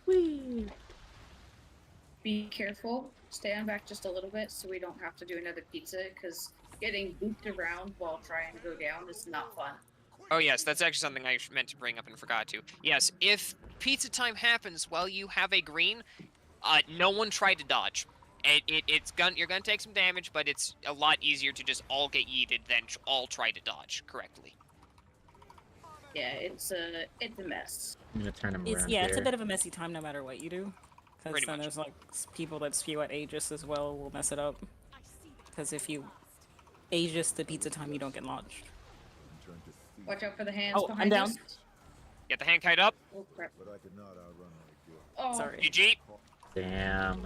Whee! Be careful. Stay on back just a little bit so we don't have to do another pizza, because getting looped around while trying to go down is not fun. Oh yes, that's actually something I meant to bring up and forgot to. Yes, if pizza time happens while you have a green, no one tried to dodge. You're gonna take some damage, but it's a lot easier to just all get yeeted than all try to dodge correctly. Yeah, it's a mess. I'm gonna turn him It's around yeah, here. it's a bit of a messy time no matter what you do. Because Pretty then much. there's like people that spew at Aegis as well will mess it up. Because if you Aegis the pizza time, you don't get launched. Turn to thief. Watch out for the hands Oh, I'm behind down. us. Get the hand kite up. Oh crap. But I could not outrun my guilt. Oh, Sorry. GG. Damn.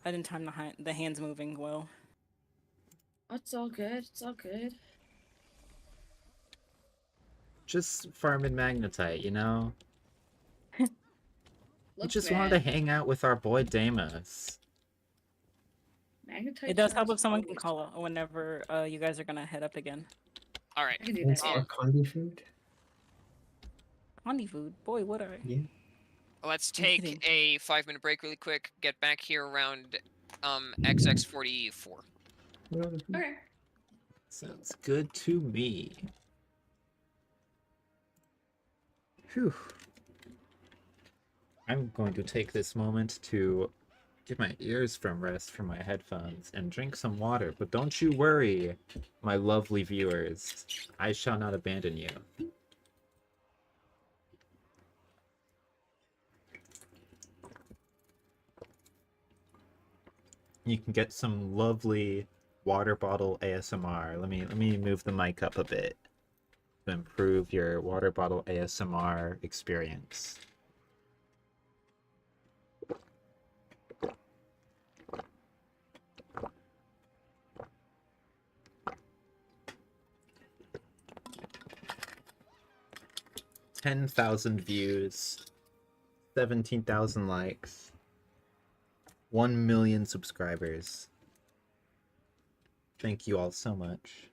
I didn't time the hands moving well. it's all good. It's all good. Just farming magnetite, you know? We Look, just man, wanted to hang out with our boy Deimos. magnetite It does help shards if someone can always call it whenever you guys are gonna head up again. Alright. I can do Thanks that. for condi food. Condi food? Boy, would I. Yeah. Let's I'm take kidding. a 5-minute break really quick. Get back here around XX44. What other food? Okay. Sounds good to me. Whew. I'm going to take this moment to give my ears from rest from my headphones and drink some water, but don't you worry, my lovely viewers. I shall not abandon you. You can get some lovely water bottle ASMR. Let me move the mic up a bit to improve your water bottle ASMR experience. $10,000 views, 17,000 likes, 1 million subscribers. Thank you all so much.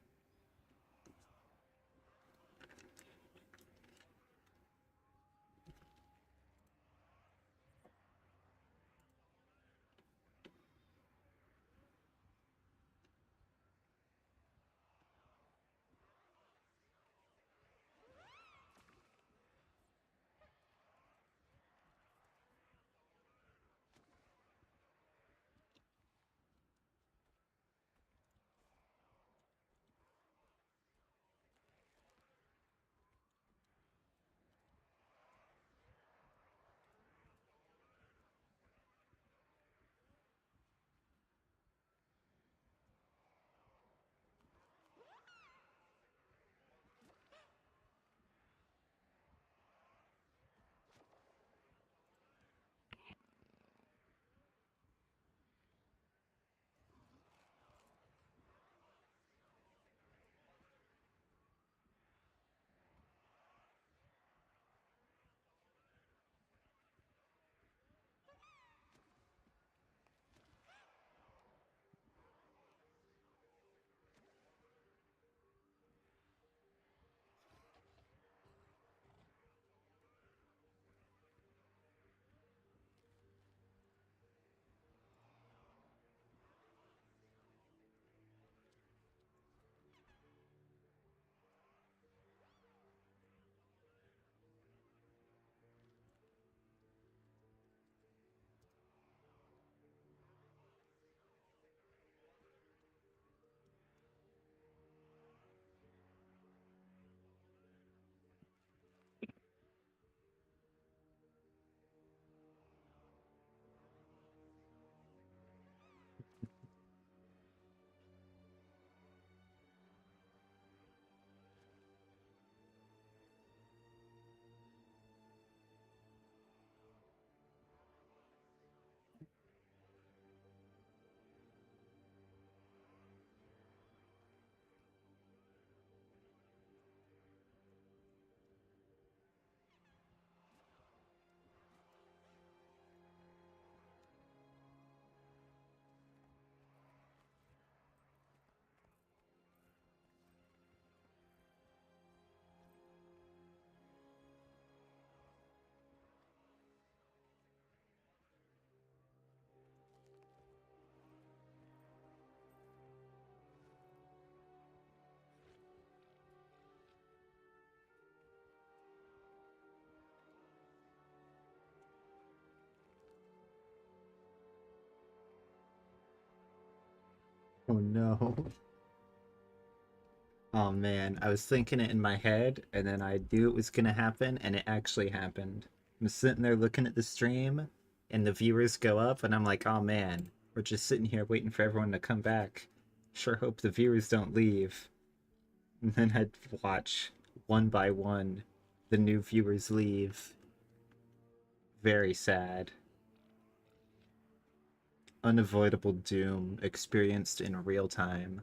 Oh no. Oh man, I was thinking it in my head, and then I knew it was gonna happen, and it actually happened. I'm sitting there looking at the stream, and the viewers go up, and I'm like, oh man, we're just sitting here waiting for everyone to come back. Sure hope the viewers don't leave. And then I'd watch, one by one, the new viewers leave. Very sad. Unavoidable doom experienced in real time.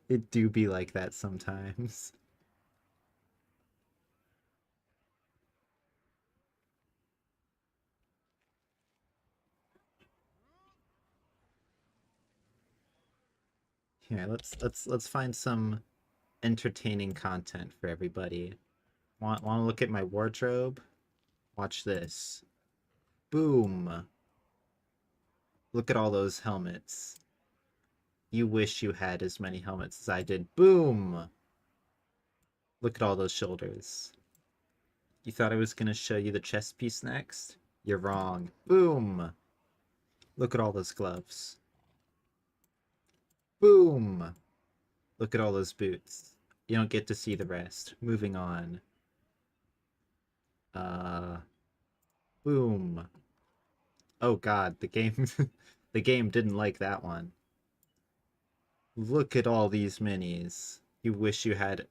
It do be like that sometimes. Here, let's find some entertaining content for everybody. Want to look at my wardrobe? Watch this. Boom. Look at all those helmets. You wish you had as many helmets as I did. Boom. Look at all those shoulders. You thought I was going to show you the chest piece next? You're wrong. Boom! Look at all those gloves. Boom! Look at all those boots. You don't get to see the rest. Moving on. Boom. Oh god, the game the game didn't like that one. Look at all these minis. You wish you had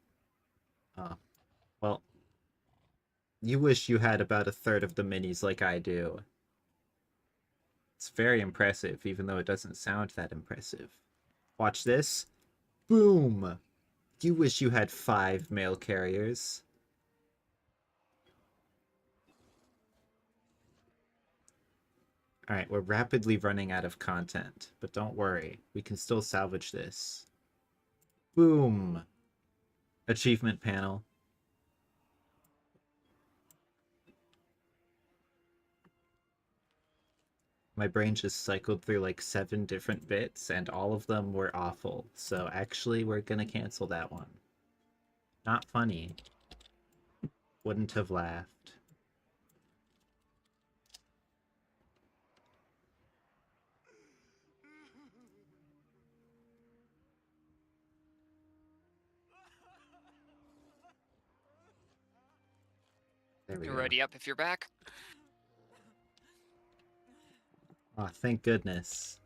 well, you wish you had about a third of the minis like I do. It's very impressive, even though it doesn't sound that impressive. Watch this. Boom! You wish you had 5 mail carriers. Alright, we're rapidly running out of content, but don't worry, we can still salvage this. Boom! Achievement panel. My brain just cycled through like 7 different bits, and all of them were awful, so actually we're gonna cancel that one. Not funny. Wouldn't have laughed. There we You're go. ready up if you're back. Oh, thank goodness.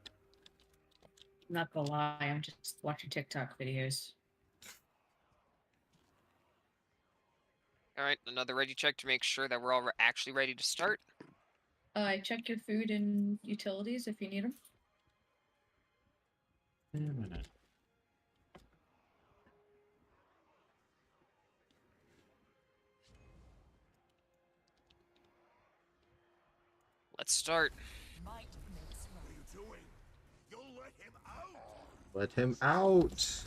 Not gonna lie, I'm just watching TikTok videos. All right, another ready check to make sure that we're all actually ready to start. Check your food and utilities if you need them. Wait a minute. Let's start. What are you doing? You'll let him out! Let him out!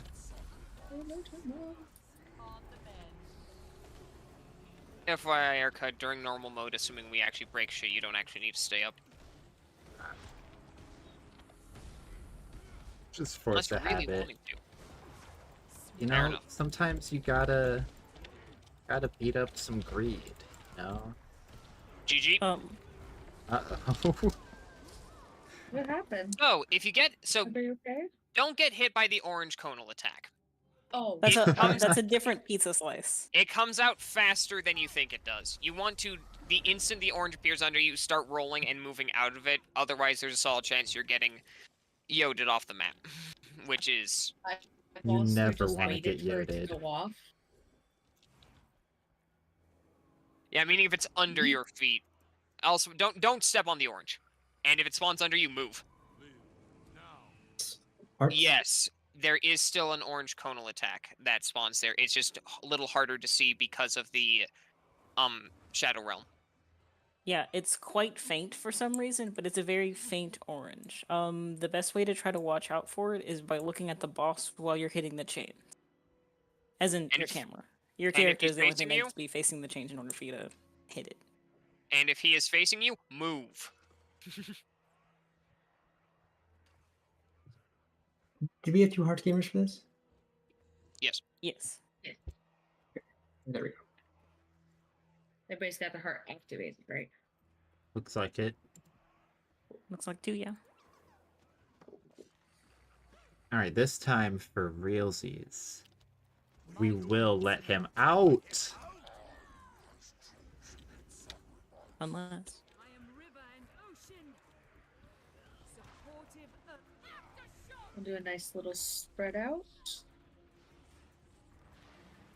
FYI, haircut during normal mode, assuming we actually break shit, you don't actually need to stay up. Just force Unless a you're really habit. wanting to. You Fair know, enough. sometimes you gotta beat up some greed, you know? GG. Uh-oh. What happened? Oh, if you get Are you okay? don't get hit by the orange conal attack. Oh, That's It comes- that's a different pizza slice. It comes out faster than you think it does. You want to, the instant the orange appears under you, start rolling and moving out of it. Otherwise, there's a solid chance you're getting yoded off the map, which is You also never just want to waited get for it to yoded. go off. yeah. Meaning if it's under your feet. Also, don't step on the orange. And if it spawns under you, move. Hearts? Yes, there is still an orange conal attack that spawns there. It's just a little harder to see because of the Shadow Realm. Yeah, it's quite faint for some reason, but it's a very faint orange. The best way to try to watch out for it is by looking at the boss while you're hitting the chain. As in your camera. Your and if character he's is the only thing facing that you? needs to be facing the chain in order for you to hit it. And if he is facing you, move. Did we have 2 heart gamers for this? Yes. Yes. There we go. Everybody's got the heart activated, right? Looks like it. Looks like 2, yeah. Alright, this time for realsies. We will let him out! Unless. We'll do a nice little spread out.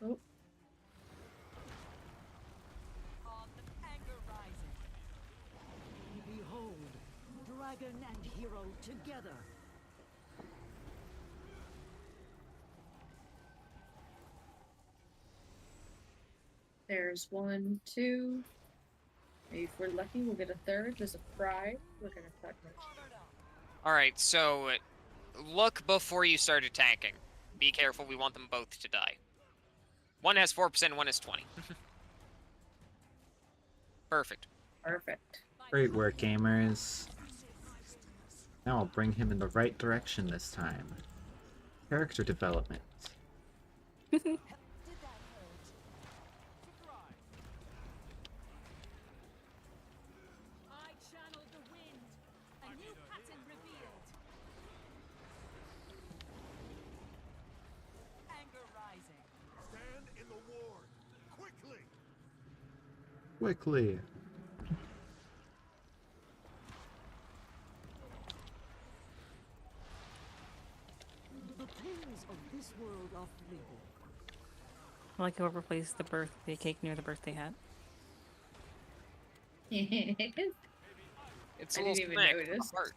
Oh. Behold, dragon and hero together. There's 1, 2. Maybe if we're lucky, we'll get a third. There's a fry. We're gonna cut much. All right, so look before you start attacking. Be careful. We want them both to die. One has 4%, one has 20. Perfect. Perfect. Great work, gamers. Now I'll bring him in the right direction this time. Character development. Stand in the ward. Quickly. Quickly. The kings of this world are fleeting. I like whoever placed the birthday cake near the birthday hat. It's I a didn't little even snack. notice. Heart.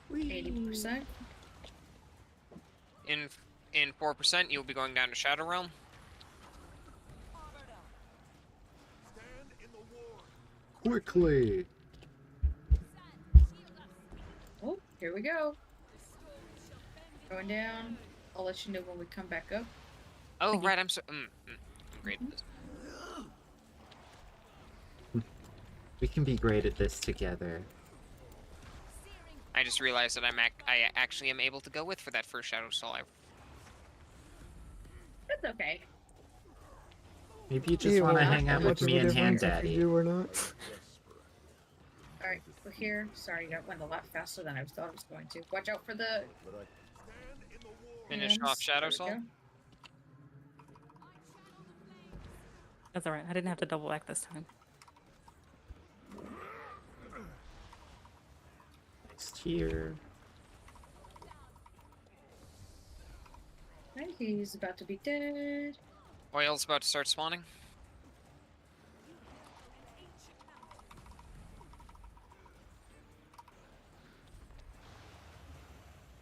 Whee! 80%. In 4%, you'll be going down to Shadow Realm. Quickly. Oh, here we go. Going down. I'll let you know when we come back up. Oh, right. I'm great at this. We can be great at this together. I just realized that I actually am able to go with for that first Shadow Soul. That's okay. Maybe you just Yeah, want to well, hang out not with much of me a and Hand difference if Daddy. you do or not. Alright, we're here. Sorry, that went a lot faster than I thought it was going to. Watch out for the... Finish hands. off Shadow There we Soul. go. That's alright. I didn't have to double act this time. Next here. Right, he's about to be dead. Oil's about to start spawning.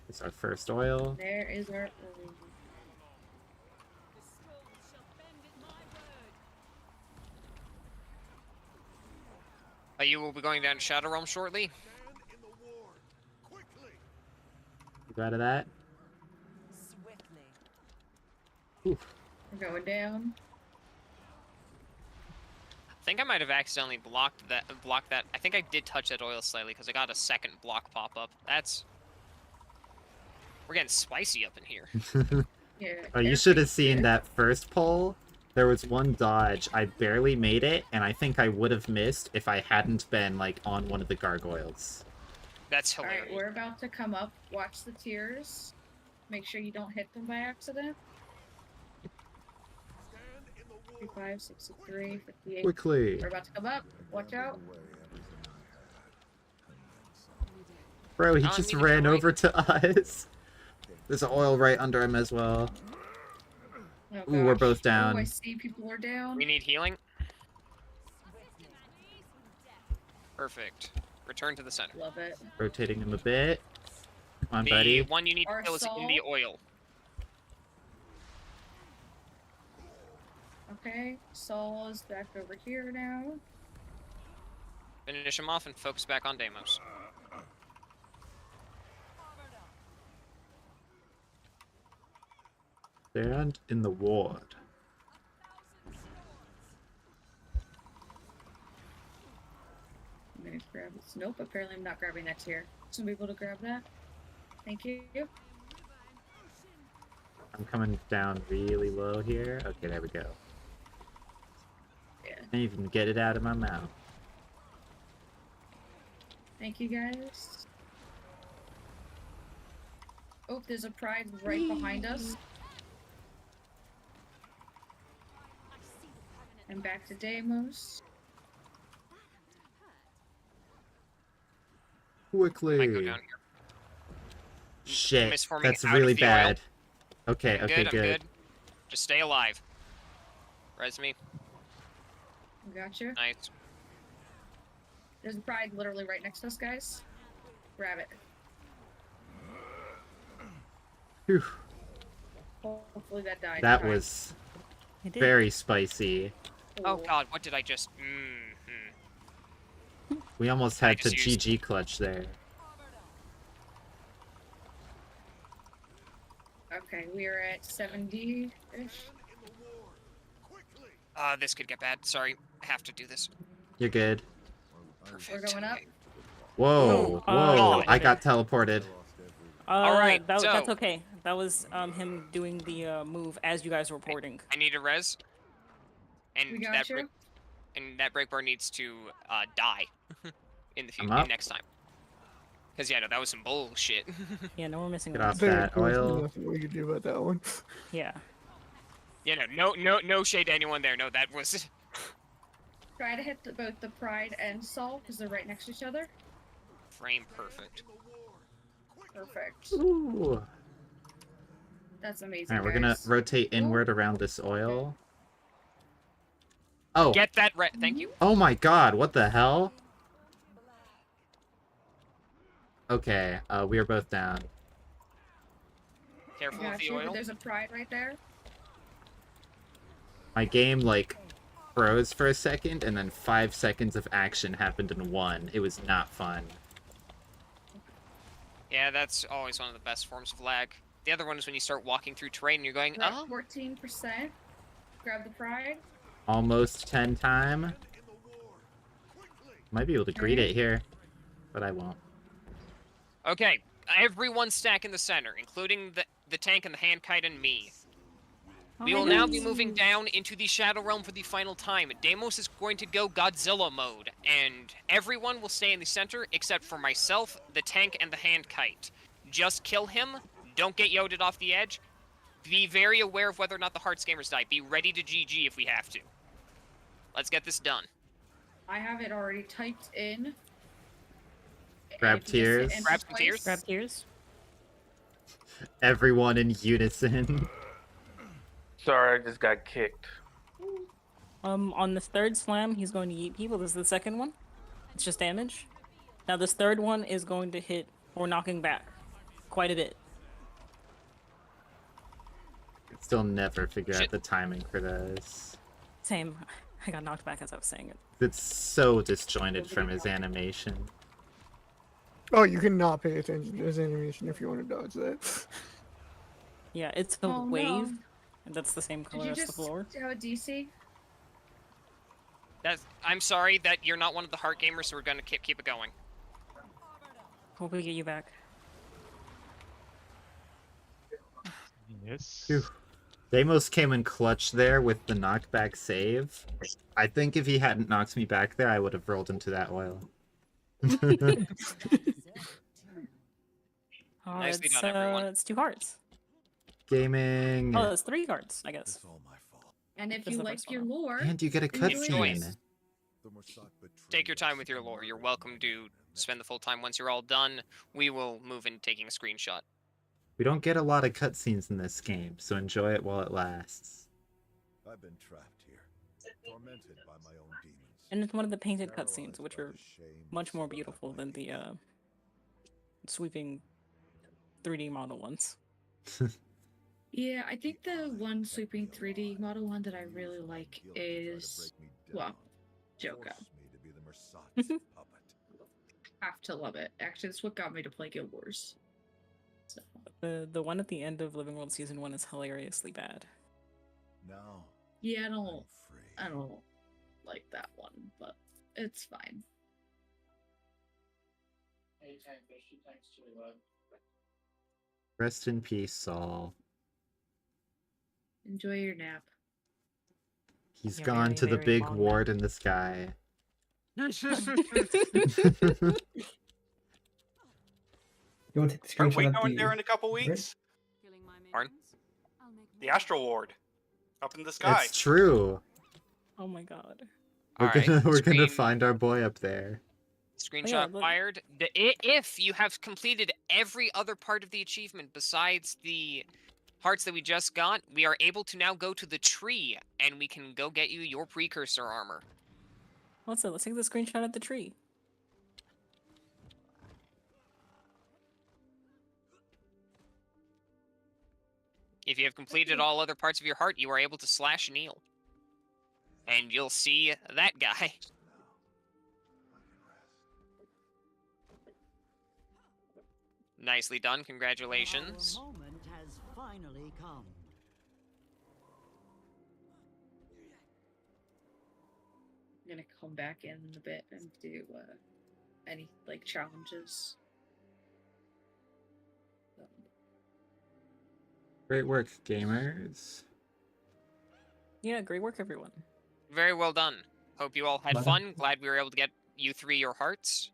It's our first oil. There is our... You will be going down to Shadow Realm shortly. You got of that? Oof. We're going down. I think I might have accidentally blocked that. I think I did touch that oil slightly because I got a second block pop up. We're getting spicy up in here. Yeah. Oh, you should have seen that first pull. There was one dodge. I barely made it, and I think I would have missed if I hadn't been, like, on one of the gargoyles. That's hilarious. Alright, we're about to come up. Watch the tiers. Make sure you don't hit them by accident. 55, 63, 58. Quickly. We're about to come up. Watch out. Bro, he I just mean, ran you're right. over to us. There's an oil right under him as well. Oh, Ooh, we're gosh. both Oh, I down. see people are down. We need healing. Perfect. Return to the center. Love it. Rotating him a bit. Come on, The buddy. one you need to Our kill is in soul? the oil. Okay, Saul is back over here now. Finish him off and focus back on Deimos. Stand in the ward. I'm gonna grab this. Nope, apparently I'm not grabbing that tier. Some people to grab that. Thank you. I'm coming down really low here. Okay, there we go. Yeah. Can't even get it out of my mouth. Thank you guys. Oh, there's a pride right behind us. And back to Deimos. Quickly. Might go down here. Shit, Misforming that's out really of the oil. bad. Okay, I'm okay, good, good. I'm good. Just stay alive. Res me. Gotcha. Nice. There's a pride literally right next to us, guys. Grab it. Phew. Hopefully that died. That Fine. was It did. very spicy. Oh god, what did I just... We almost I had to just used- GG clutch there. Okay, we are at 70-ish. This could get bad. Sorry, I have to do this. You're good. We're going up. Whoa, whoa, I got teleported. Alright, that's so- okay. That was him doing the move as you guys were reporting. I need a res. And We got that you. break, and that break bar needs to die in the I'm future up. next time. Cause yeah, no, that was some bullshit. Yeah, no, we're missing Get one. off that There's oil. nothing we could do about that one. Yeah. Yeah, no shade to anyone there. No, that was Try to hit both the pride and Sol because they're right next to each other. frame perfect. Perfect. Ooh. That's amazing. Alright, we're gonna guys. rotate inward around this oil. Oh. Get that thank you. Oh my god, what the hell? Okay, we are both down. Careful of Got the you, but oil. there's a pride right there. My game, like, froze for a second, and then 5 seconds of action happened in one. It was not fun. Yeah, that's always one of the best forms of lag. The other one is when you start walking through terrain and you're going, We're at oh, 14%. Grab the pride. Almost 10 time. Might be able to greet it here, but I won't. okay. Everyone stack in the center, including the tank and the hand kite and me. We will now be moving down into the Shadow Realm for the final time. Deimos is going to go Godzilla mode, and everyone will stay in the center except for myself, the tank, and the hand kite. Just kill him. Don't get yoded off the edge. Be very aware of whether or not the Hearts gamers die. Be ready to GG if we have to. Let's get this done. I have it already typed in. Grab If you just hit tears. enter Grab some twice- tears. Grab tears. Everyone in unison. Sorry, I just got kicked. On this third slam, he's going to eat people. This is the second one. It's just damage. Now this third one is going to hit or knocking back quite a bit. Still never figure out Shit. the timing for this. Same. I got knocked back as I was saying it. It's so disjointed from his animation. Oh, you cannot pay attention to his animation if you want to dodge that. Yeah, it's the Oh, no. wave, and that's the same Did color you as the just floor. have a DC? I'm sorry that you're not one of the Heart gamers, so we're gonna keep it going. Hope we get you back. Yes. Phew. Deimos came in clutch there with the knockback save. I think if he hadn't knocked me back there, I would have rolled into that oil. Oh, Nicely it's, done, everyone. it's 2 hearts. Gaming. Oh, it's 3 hearts, I guess. It's all my fault. And if That's you the like first your one. lore, And you get a enjoy cutscene. it. The Mossad betrayed Take your time us with your lore. and You're I welcome to spend the full time. Once you're all done, we will move into taking a screenshot. We don't get a lot of cutscenes in this game, so enjoy it while it lasts. I've been trapped here, tormented by my own demons. And it's one of the painted Paralyzed cutscenes, which by are the shame much more sealed up beautiful my than the future. sweeping 3D model ones. Yeah, I think the one sweeping 3D model one that I really like Guilt to try to is, break me well, down, Joker. forced me to be the Mossad's puppet. Have to love it. Actually, it's what got me to play Guild Wars. So, The one at the end of Living World Season 1 is hilariously bad. Now yeah, I I'm don't free. like that one, but it's fine. Rest in peace, Saul. Enjoy your nap. He's You're gone very, to the very big long ward in the sky. You want to take the Aren't we screenshot of going the there in a couple right? weeks? Pardon? The Astral Ward. Up in the sky. That's true. Oh my god. We're Alright, gonna screen- find our boy up there. Screenshot look. fired. If you have completed every other part of the achievement besides the parts that we just got, we are able to now go to the tree, and we can go get you your precursor armor. Let's take the screenshot of the tree. If you have completed all other parts of your heart, you are able to slash Neil. And you'll see that guy. Nicely done, congratulations. Our moment has finally come. I'm gonna come back in a bit and do any like challenges. Great work, gamers. Yeah, great work, everyone. Very well done. Hope you all had Bye. fun. Glad we were able to get you three your hearts.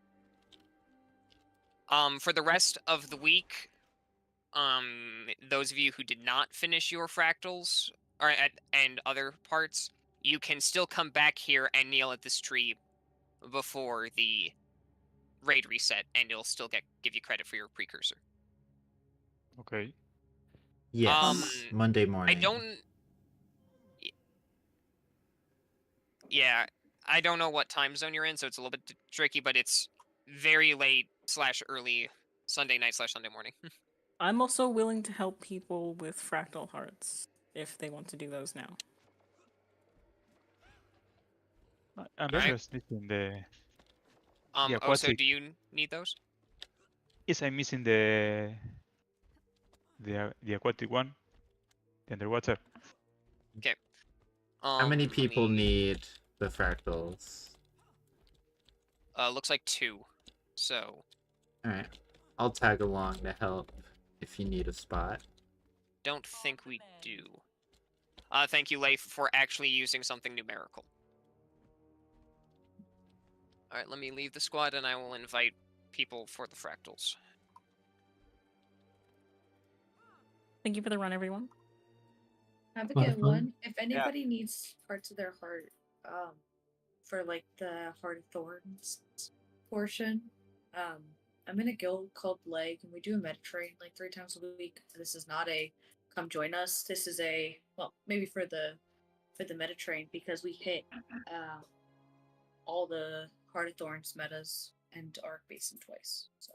For the rest of the week, those of you who did not finish your fractals and other parts, you can still come back here and kneel at this tree before the raid reset, and it'll still give you credit for your precursor. Okay. Yes, Monday I morning. don't. Yeah, I don't know what time zone you're in, so it's a little bit tricky, but it's very late / early Sunday night / Sunday morning. I'm also willing to help people with fractal hearts if they want to do those now. I'm Alright. just missing the. So aquatic. do you need those? Yes, I'm missing the aquatic one, the underwater. Okay. How many let people me- need the fractals? Looks like 2. So Alright. I'll tag along to help if you need a spot. don't think we do. Thank you, Leif, for actually using something numerical. Alright, let me leave the squad and I will invite people for the fractals. Thank you for the run, everyone. Have a Lot of good fun. one. If anybody needs parts of their heart, for like the Heart of Thorns portion, I'm in a guild called Leg, and we do a meta train like 3 times a week. This is not a come join us. This is a maybe for the meta train because we hit all the Heart of Thorns metas and Arc Basin twice. So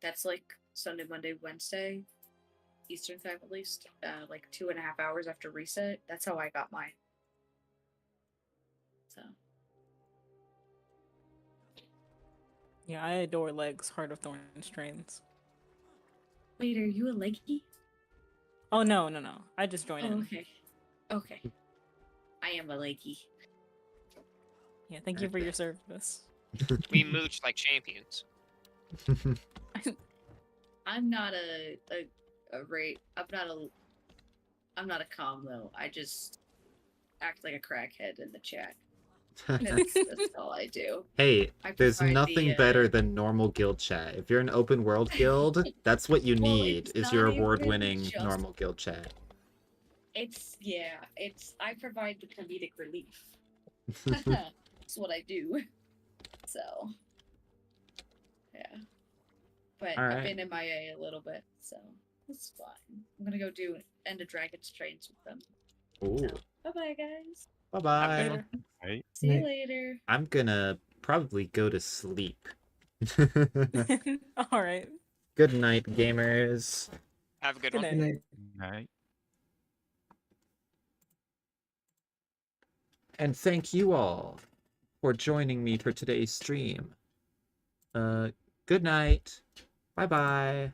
that's like Sunday, Monday, Wednesday. Eastern time at least, like 2.5 hours after reset. That's how I got mine. So Yeah, I adore Legs, Heart of Thorns trains. wait, are you a leggy? Oh no. I just joined Oh, in. okay. Okay. I am a leggy. Yeah, thank you for your service. We mooch like champions. I'm not a rate. I'm not a com though. I just act like a crackhead in the chat. That's all I do. Hey, I there's provide nothing the, better than normal guild chat. If you're an open world guild, that's what you Well, need, it's is your not even award-winning just- normal guild chat. I provide the comedic relief. That's what I do. So yeah. But All I've right. been MIA a little bit, so it's fine. I'm gonna go do End of Dragon's trains with them. Ooh. Bye bye guys. Bye-bye. Later. Right. See you later. I'm gonna probably go to sleep. All right. Good night, gamers. Have a good Good one. Good night. Right. And thank you all for joining me for today's stream. Good night. Bye-bye.